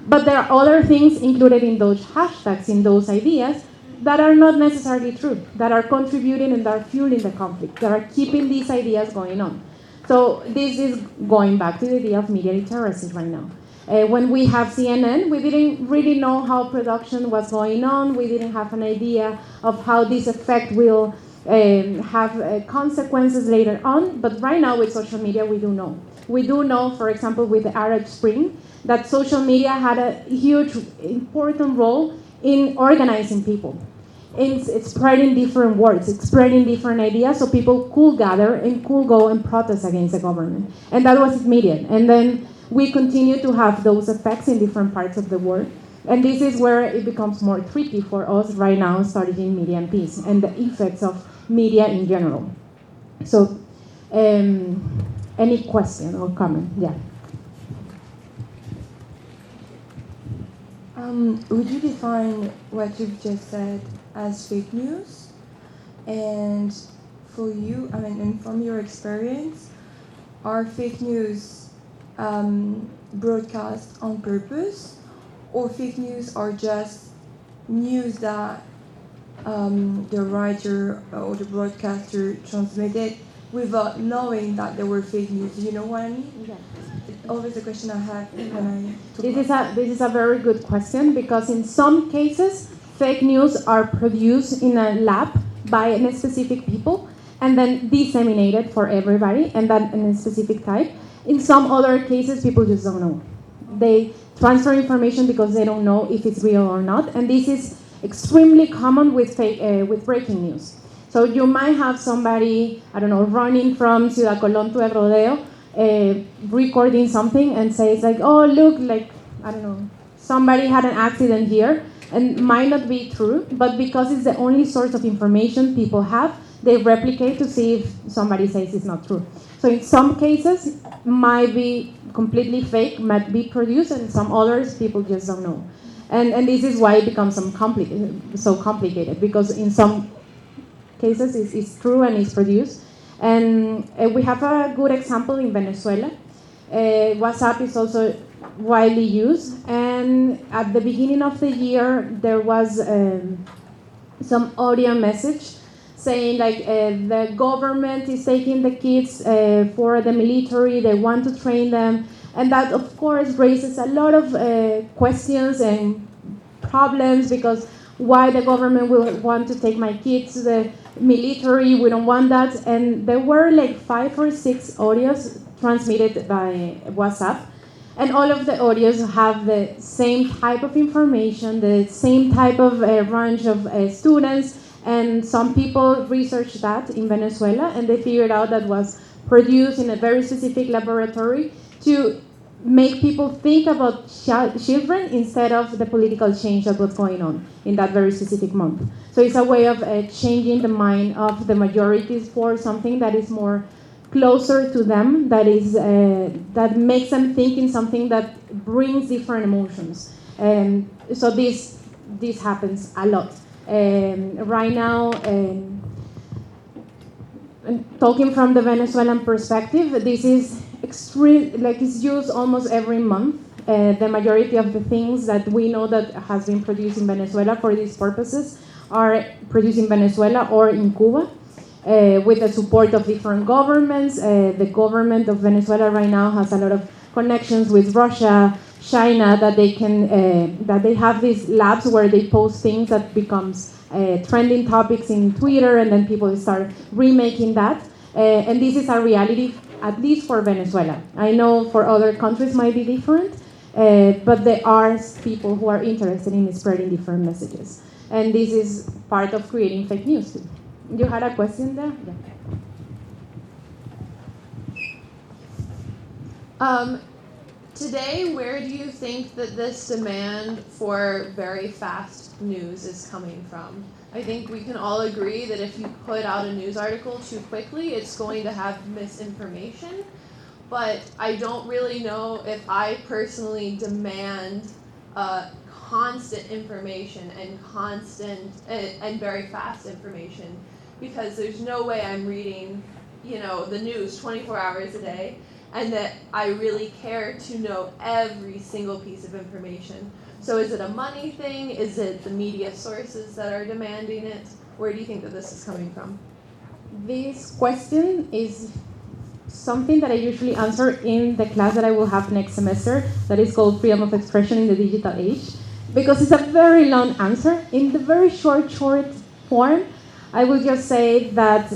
But there are other things included in those hashtags, in those ideas, that are not necessarily true, that are contributing and that are fueling the conflict, that are keeping these ideas going on. So this is going back to the idea of media literacy right now. When we have CNN, we didn't really know how production was going on. We didn't have an idea of how this effect will have consequences later on. But right now with social media, we do know. We do know, for example, with the Arab Spring, that social media had a huge, important role in organizing people. It's spreading different words, it's spreading different ideas, so people could gather and could go and protest against the government. And that was immediate. And then we continue to have those effects in different parts of the world. And this is where it becomes more tricky for us right now, studying media and peace and the effects of media in general. So, any question or comment? Yeah. Would you define what you've just said as fake news? And for you, and from your experience, are fake news broadcast on purpose, or fake news are just news that the writer or the broadcaster transmitted without knowing that they were fake news? Do you know what I mean? Yeah. It's always a question I have when I This is a very good question, because in some cases, fake news are produced in a lab by a specific people and then disseminated for everybody, and then in a specific type. In some other cases, people just don't know. They transfer information because they don't know if it's real or not, and this is extremely common with with breaking news. So you might have somebody, I don't know, running from Ciudad Colón to El Rodeo, recording something and says like, oh, look, like, I don't know, somebody had an accident here, and might not be true, but because it's the only source of information people have, they replicate to see if somebody says it's not true. So in some cases, might be completely fake, might be produced, and some others, people just don't know. And this is why it becomes so complicated, because in some cases it's true and it's produced. And we have a good example in Venezuela. WhatsApp is also widely used, and at the beginning of the year there was some audio message saying like the government is taking the kids for the military, they want to train them, and that of course raises a lot of questions and problems, because why the government will want to take my kids to the military? We don't want that. And there were like 5 or 6 audios transmitted by WhatsApp, and all of the audios have the same type of information, the same type of range of students, and some people researched that in Venezuela, and they figured out that was produced in a very specific laboratory to make people think about children instead of the political change that was going on in that very specific month. So it's a way of changing the mind of the majorities for something that is more closer to them, that is that makes them think in something that brings different emotions. So this happens a lot. Right now, talking from the Venezuelan perspective, this is extreme, like it's used almost every month. The majority of the things that we know that has been produced in Venezuela for these purposes are produced in Venezuela or in Cuba, with the support of different governments. The government of Venezuela right now has a lot of connections with Russia, China, that they can that they have these labs where they post things that becomes trending topics in Twitter, and then people start remaking that. And this is a reality, at least for Venezuela. I know for other countries might be different, but there are people who are interested in spreading different messages. And this is part of creating fake news too. You had a question there? Yeah. Today, where do you think that this demand for very fast news is coming from? I think we can all agree that if you put out a news article too quickly, it's going to have misinformation. But I don't really know if I personally demand constant information and constant and very fast information, because there's no way I'm reading, the news 24 hours a day, and that I really care to know every single piece of information. So is it a money thing? Is it the media sources that are demanding it? Where do you think that this is coming from? This question is something that I usually answer in the class that I will have next semester that is called Freedom of Expression in the Digital Age, because it's a very long answer. In the very short form, I will just say that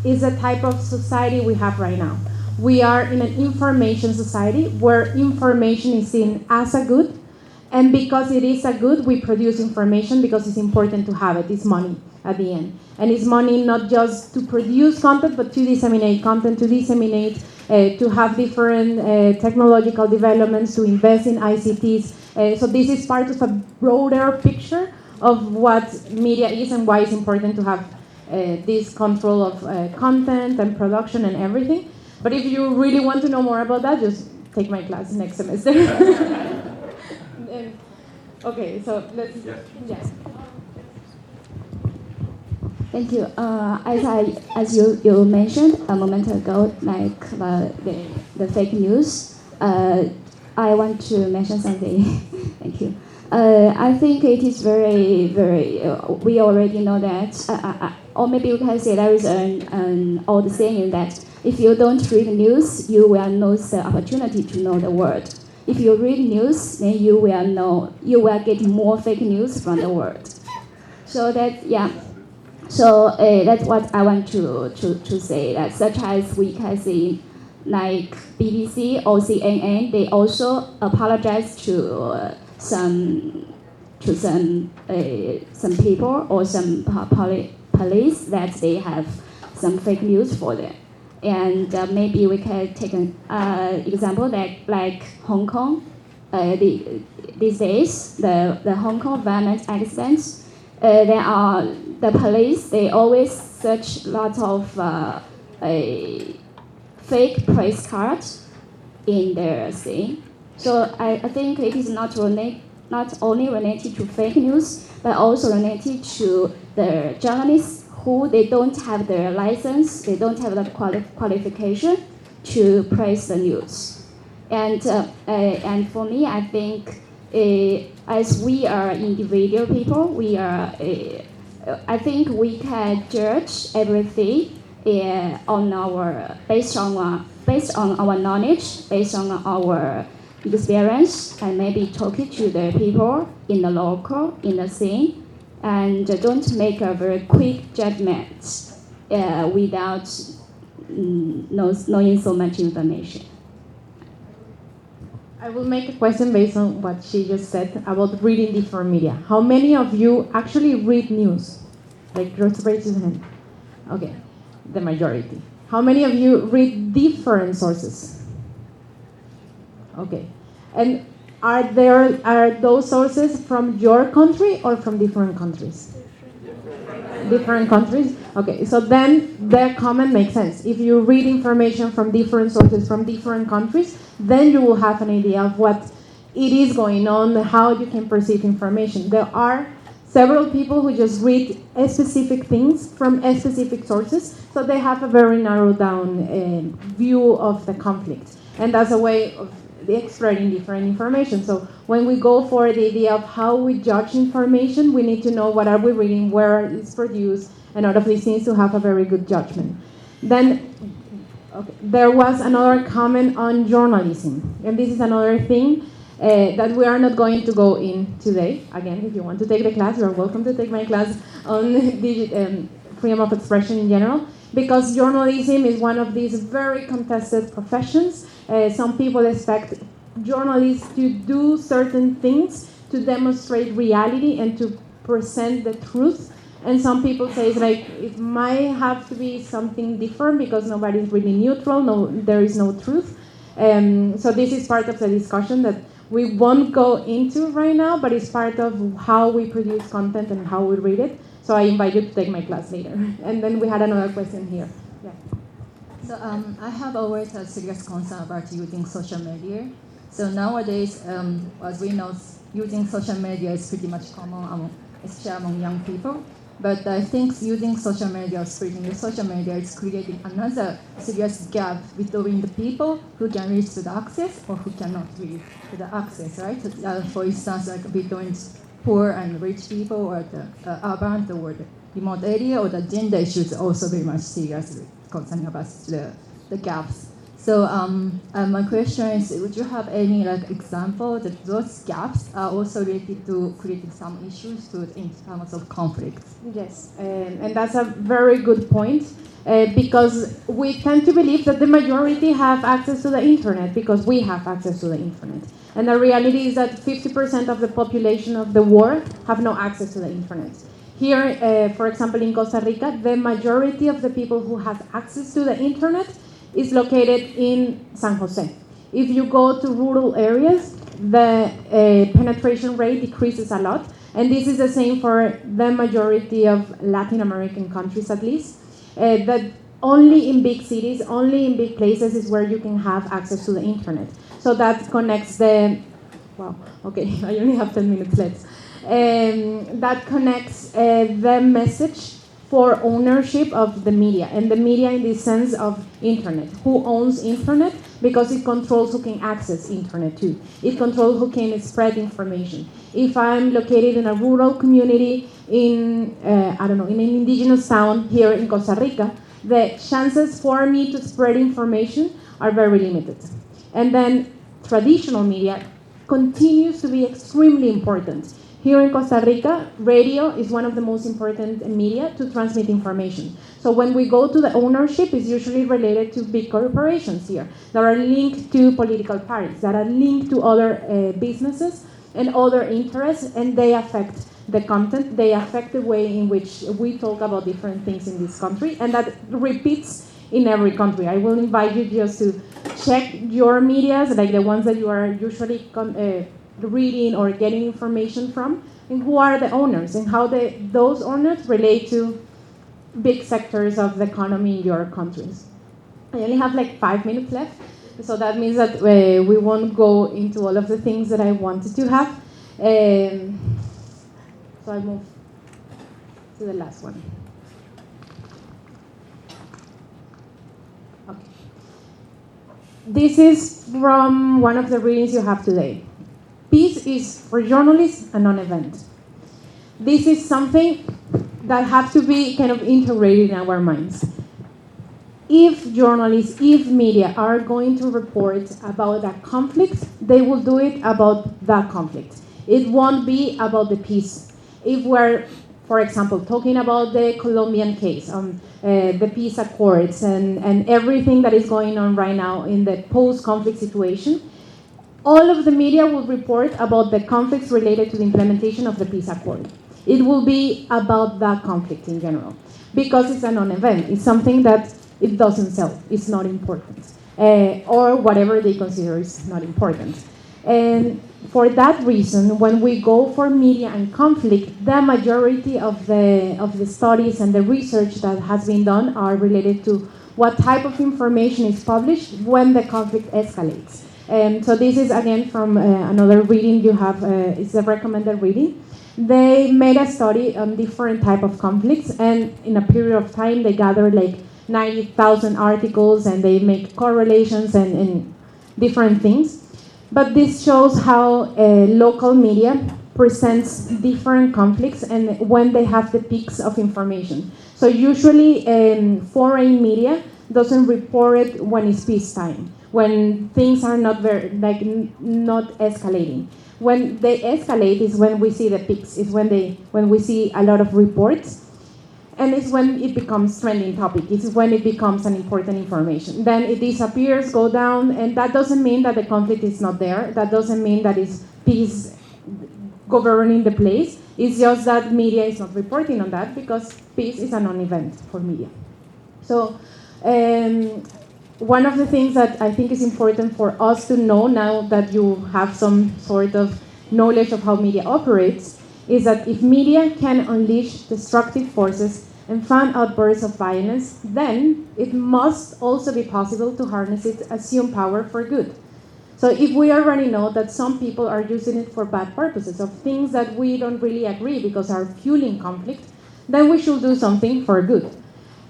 it's a type of society we have right now. We are in an information society where information is seen as a good, and because it is a good, we produce information because it's important to have it. It's money at the end. And it's money not just to produce content, but to disseminate content, to disseminate, to have different technological developments, to invest in ICTs. So this is part of a broader picture of what media is and why it's important to have this control of content and production and everything. But if you really want to know more about that, just take my class next semester. Okay, so let's... Yes. Thank you. As you mentioned a moment ago, like the fake news, I want to mention something. Thank you. I think it is very, we already know that, or maybe we can say there is an old saying that if you don't read news, you will lose the opportunity to know the world. If you read news, then you will get more fake news from the world. So that, yeah. So that's what I want to say. That such as we can see, like BBC or CNN, they also apologize to some people or some police that they have some fake news for them. And maybe we can take an example that like Hong Kong, these days the Hong Kong violent accidents. There are the police. They always search lots of fake press cards in their scene. So I think it is not only related to fake news, but also related to the journalists who they don't have their license, they don't have the qualification to press the news. And for me, I think as we are individual people, we are. I think we can judge everything on our based on our knowledge, based on our experience, and maybe talking to the people in the local, in the scene, and don't make a very quick judgment without knowing so much information. I will make a question based on what she just said about reading different media. How many of you actually read news? Like, just raise your hand. Okay, the majority. How many of you read different sources? Okay, and are those sources from your country or from different countries? Different countries? Okay, so then their comment makes sense. If you read information from different sources from different countries, then you will have an idea of what it is going on, how you can perceive information. There are several people who just read specific things from specific sources, so they have a very narrowed down view of the conflict. And that's a way of extracting different information. So when we go for the idea of how we judge information, we need to know what are we reading, where it's produced, and all of these things to have a very good judgment. Then there was another comment on journalism, and this is another thing that we are not going to go in today. Again, if you want to take the class, you're welcome to take my class on freedom of expression in general, because journalism is one of these very contested professions. Some people expect journalists to do certain things to demonstrate reality and to present the truth. And some people say it's like it might have to be something different because nobody's really neutral. No, there is no truth. So this is part of the discussion that we won't go into right now, but it's part of how we produce content and how we read it. So I invite you to take my class later. And then we had another question here. Yeah. So I have always a serious concern about using social media. So nowadays, as we know, using social media is pretty much common, especially among young people. But I think using social media, spreading the social media, is creating another serious gap between the people who can reach to the access or who cannot reach to the access, right? For instance, like between poor and rich people, or the urban or the remote area, or the gender issues also very much seriously concerning about the gaps. So my question is, would you have any example that those gaps are also related to creating some issues in terms of conflict? Yes, and that's a very good point, because we tend to believe that the majority have access to the internet because we have access to the internet. And the reality is that 50% of the population of the world have no access to the internet. Here, for example, in Costa Rica, the majority of the people who have access to the internet is located in San Jose. If you go to rural areas, the penetration rate decreases a lot, and this is the same for the majority of Latin American countries, at least. That only in big cities, only in big places is where you can have access to the internet. So that connects the, wow, okay, I only have 10 minutes left. That connects the message for ownership of the media, and the media in the sense of internet. Who owns internet? Because it controls who can access internet too. It controls who can spread information. If I'm located in a rural community in, I don't know, in an indigenous town here in Costa Rica, the chances for me to spread information are very limited. And then traditional media continues to be extremely important. Here in Costa Rica, radio is one of the most important media to transmit information. So when we go to the ownership, it's usually related to big corporations here that are linked to political parties, that are linked to other businesses and other interests, and they affect the content, they affect the way in which we talk about different things in this country, and that repeats in every country. I will invite you just to check your medias, like the ones that you are usually reading or getting information from, and who are the owners and how those owners relate to big sectors of the economy in your countries. I only have like 5 minutes left, so that means that we won't go into all of the things that I wanted to have. So I move to the last one. Okay. This is from one of the readings you have today. Peace is, for journalists, a non-event. This is something that has to be kind of integrated in our minds. If journalists, if media are going to report about a conflict, they will do it about that conflict. It won't be about the peace. If we're, for example, talking about the Colombian case, the peace accords, and everything that is going on right now in the post-conflict situation, all of the media will report about the conflicts related to the implementation of the peace accord. It will be about that conflict in general, because it's a non-event. It's something that it doesn't sell. It's not important, or whatever they consider is not important. And for that reason, when we go for media and conflict, the majority of the studies and the research that has been done are related to what type of information is published when the conflict escalates. So this is again from another reading you have, it's a recommended reading. They made a study on different type of conflicts, and in a period of time they gathered like 90,000 articles, and they make correlations and different things. But this shows how local media presents different conflicts and when they have the peaks of information. So usually foreign media doesn't report it when it's peacetime, when things are not not escalating. When they escalate is when we see the peaks, is when we see a lot of reports, and it's when it becomes trending topic. It's when it becomes an important information. Then it disappears, go down, and that doesn't mean that the conflict is not there. That doesn't mean that it's peace governing the place. It's just that media is not reporting on that because peace is a non-event for media. So one of the things that I think is important for us to know now that you have some sort of knowledge of how media operates is that if media can unleash destructive forces and fan outbursts of violence, then it must also be possible to harness its assumed power for good. So if we already know that some people are using it for bad purposes, of things that we don't really agree because are fueling conflict, then we should do something for good.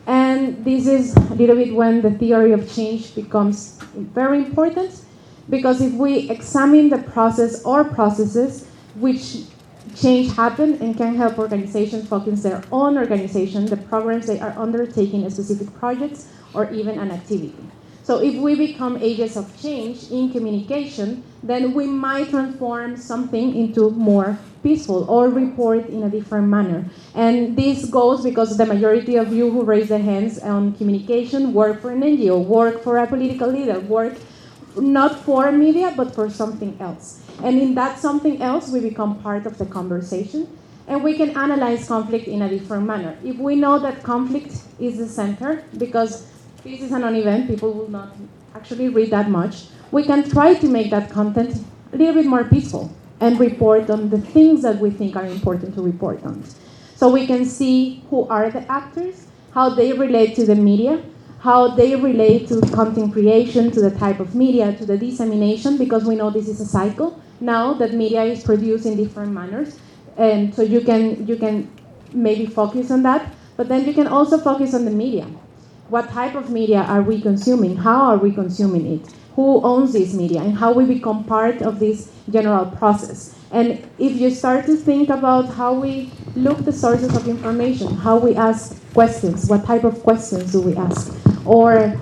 And this is a little bit when the theory of change becomes very important, because if we examine the process or processes which change happen and can help organizations focus their own organization, the programs they are undertaking, a specific projects, or even an activity. So if we become agents of change in communication, then we might transform something into more peaceful or report in a different manner. And this goes because the majority of you who raise their hands on communication work for an NGO, work for a political leader, work not for media, but for something else. And in that something else, we become part of the conversation, and we can analyze conflict in a different manner. If we know that conflict is the center, because this is a non-event, people will not actually read that much, we can try to make that content a little bit more peaceful and report on the things that we think are important to report on. So we can see who are the actors, how they relate to the media, how they relate to content creation, to the type of media, to the dissemination, because we know this is a cycle now that media is produced in different manners. And so you can maybe focus on that, but then you can also focus on the media. What type of media are we consuming? How are we consuming it? Who owns this media? And how we become part of this general process. And if you start to think about how we look the sources of information, how we ask questions, what type of questions do we ask? Or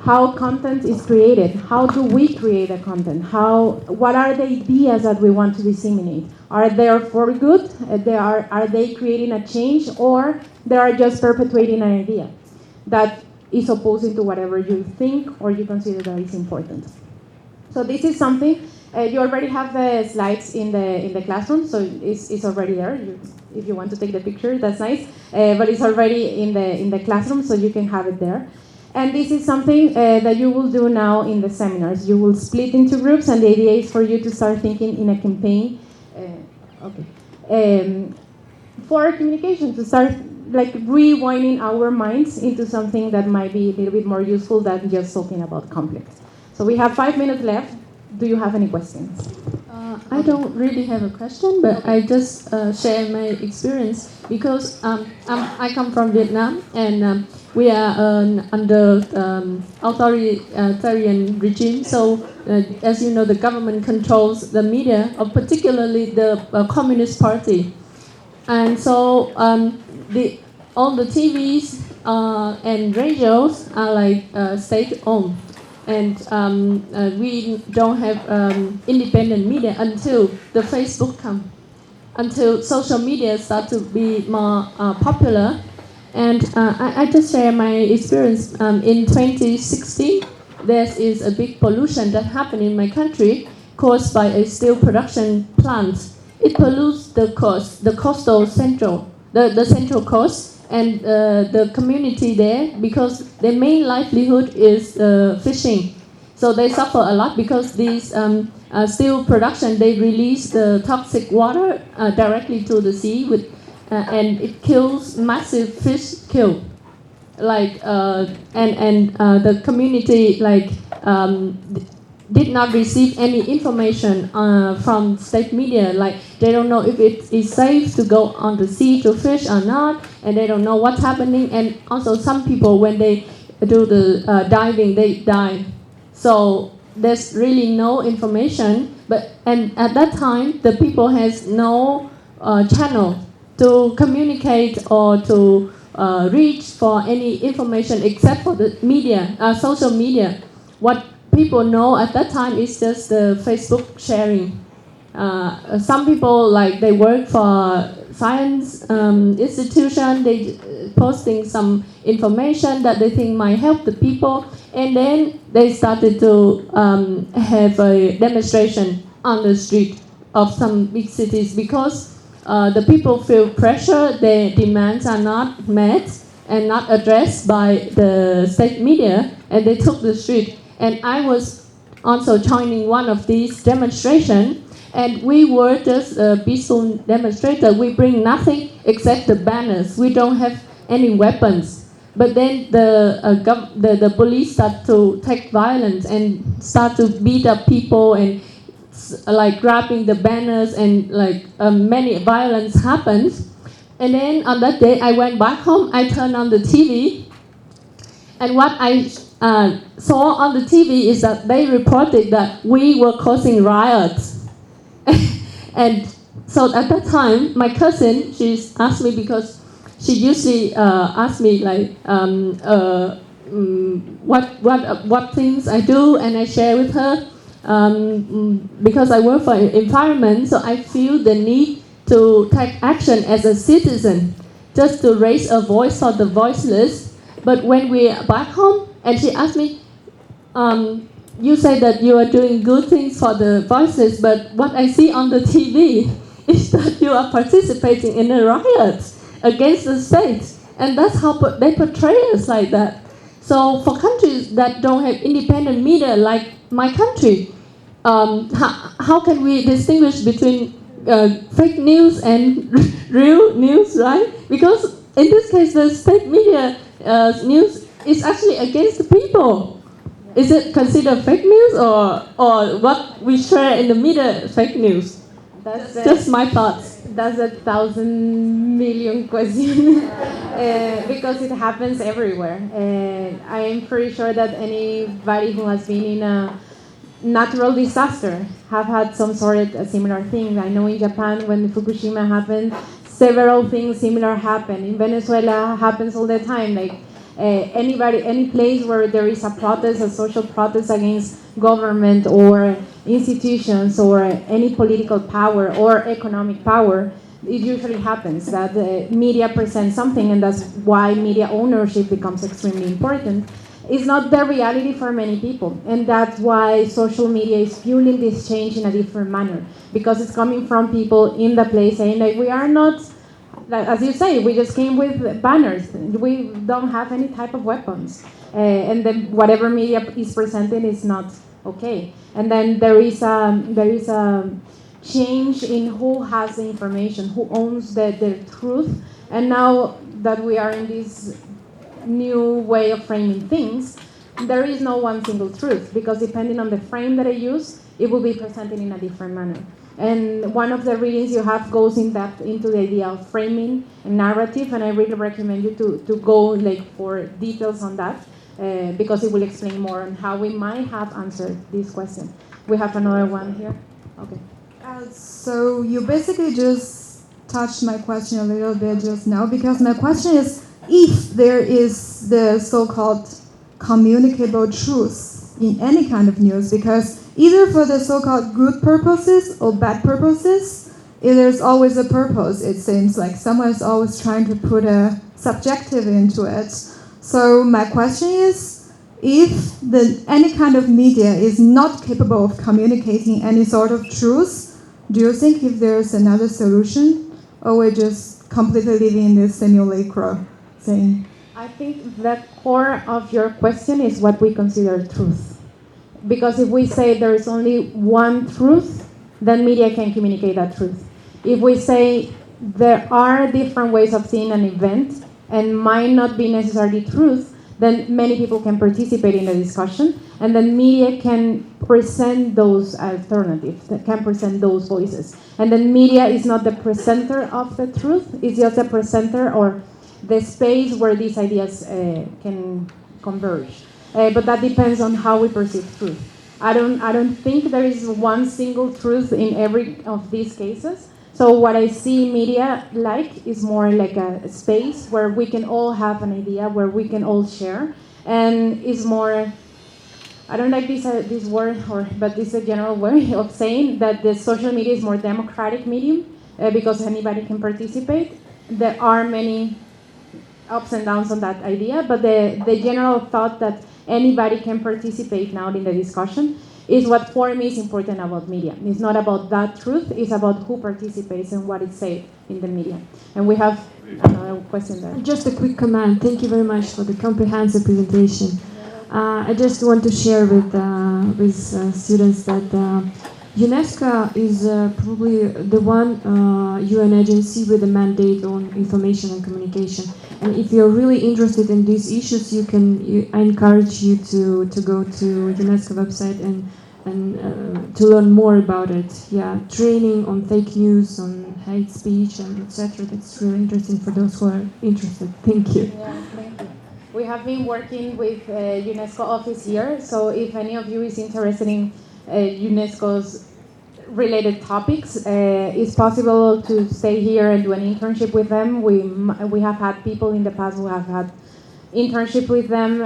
how content is created, how do we create the content? What are the ideas that we want to disseminate? Are they for good? Are they creating a change, or they are just perpetuating an idea that is opposing to whatever you think or you consider that is important? So this is something, you already have the slides in the classroom, so it's already there. If you want to take the picture, that's nice, but it's already in the classroom, so you can have it there. And this is something that you will do now in the seminars. You will split into groups, and the idea is for you to start thinking in a campaign for communication, to start like rewinding our minds into something that might be a little bit more useful than just talking about conflict. So we have 5 minutes left. Do you have any questions? I don't really have a question, but I just share my experience because I come from Vietnam, and we are under authoritarian regime. So, as you know, the government controls the media, particularly the Communist Party, and so all the TVs and radios are like state-owned. And we don't have independent media until the Facebook comes, until social media start to be more popular. And I just share my experience. In 2016, there is a big pollution that happened in my country caused by a steel production plant. It pollutes the coastal central, the central coast, and the community there, because their main livelihood is fishing. So they suffer a lot because these steel production, they release the toxic water directly to the sea, and it kills massive fish kill. Like the community did not receive any information from state media. Like they don't know if it is safe to go on the sea to fish or not, and they don't know what's happening. And also some people, when they do the diving, they die. So there's really no information. And at that time, the people has no channel to communicate or to reach for any information except for the media, social media. What people know at that time is just the Facebook sharing. Some people, like, they work for science institution, they posting some information that they think might help the people, and then they started to have a demonstration on the street of some big cities because the people feel pressure, their demands are not met and not addressed by the state media, and they took the street. And I was also joining one of these demonstrations, and we were just a peaceful demonstrator. We bring nothing except the banners. We don't have any weapons. But then the police start to take violence and start to beat up people and like grabbing the banners, and like many violence happens. And then on that day, I went back home, I turned on the TV, and what I saw on the TV is that they reported that we were causing riots. And so at that time, my cousin, she's asked me, because she usually asks me like what things I do, and I share with her. Because I work for environment, so I feel the need to take action as a citizen, just to raise a voice for the voiceless. But when we're back home, and she asked me, you say that you are doing good things for the voiceless, but what I see on the TV is that you are participating in a riot against the state. And that's how they portray us like that. So for countries that don't have independent media like my country, how can we distinguish between fake news and real news, right? Because in this case, the state media news is actually against the people. Is it considered fake news, or what we share in the media fake news? That's just my thoughts. That's 1,000 million question because it happens everywhere. I am pretty sure that anybody who has been in a natural disaster have had some sort of similar thing. I know in Japan, when Fukushima happened, several things similar happen. In Venezuela, happens all the time. Like any place where there is a protest, a social protest against government or institutions or any political power or economic power, it usually happens that the media presents something, and that's why media ownership becomes extremely important. It's not the reality for many people, and that's why social media is fueling this change in a different manner, because it's coming from people in the place saying that we are not, as you say, we just came with banners. We don't have any type of weapons. And then whatever media is presented is not okay. And then there is a change in who has the information, who owns the truth. And now that we are in this new way of framing things, there is no one single truth, because depending on the frame that I use, it will be presented in a different manner. And one of the readings you have goes in depth into the idea of framing and narrative, and I really recommend you to go for details on that, because it will explain more on how we might have answered this question. We have another one here. Okay. So you basically just touched my question a little bit just now, because my question is, if there is the so-called communicable truth in any kind of news, because either for the so-called good purposes or bad purposes, there's always a purpose. It seems like someone is always trying to put a subjective into it. So my question is, if any kind of media is not capable of communicating any sort of truth, do you think if there's another solution, or we're just completely living in this simulacra thing? I think the core of your question is what we consider truth. Because if we say there is only one truth, then media can communicate that truth. If we say there are different ways of seeing an event and might not be necessarily truth, then many people can participate in the discussion, and then media can present those alternatives, that can present those voices. And then media is not the presenter of the truth, it's just a presenter or the space where these ideas can converge. But that depends on how we perceive truth. I don't think there is one single truth in every of these cases. So what I see media like is more like a space where we can all have an idea, where we can all share, and is more. I don't like this word, but this is a general way of saying that the social media is more democratic medium because anybody can participate. There are many ups and downs on that idea, but the general thought that anybody can participate now in the discussion is what for me is important about media. It's not about that truth, it's about who participates and what is said in the media. And we have another question there. Just a quick comment. Thank you very much for the comprehensive presentation. I just want to share with students that UNESCO is probably the one UN agency with a mandate on information and communication. And if you're really interested in these issues, I encourage you to go to UNESCO website and and to learn more about it. Yeah, training on fake news, on hate speech, and etc. That's really interesting for those who are interested. Thank you. Yeah, thank you. We have been working with UNESCO office here, so if any of you is interested in UNESCO's related topics, it's possible to stay here and do an internship with them. We have had people in the past who have had internship with them,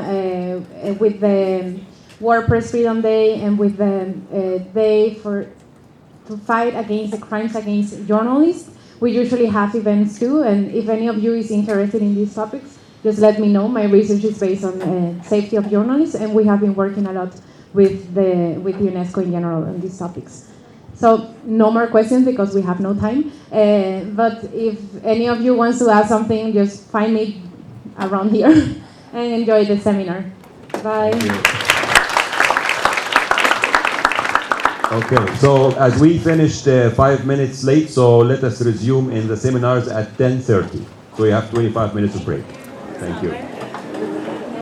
with the WordPress Freedom Day and with the Day to fight against the crimes against journalists. We usually have events too, and if any of you is interested in these topics, just let me know. My research is based on safety of journalists, and we have been working a lot with UNESCO in general on these topics. So no more questions because we have no time. But if any of you wants to ask something, just find me around here and enjoy the seminar. Bye. Okay, so as we finished 5 minutes late, so let us resume in the seminars at 10:30. So you have 25 minutes of break. Thank you.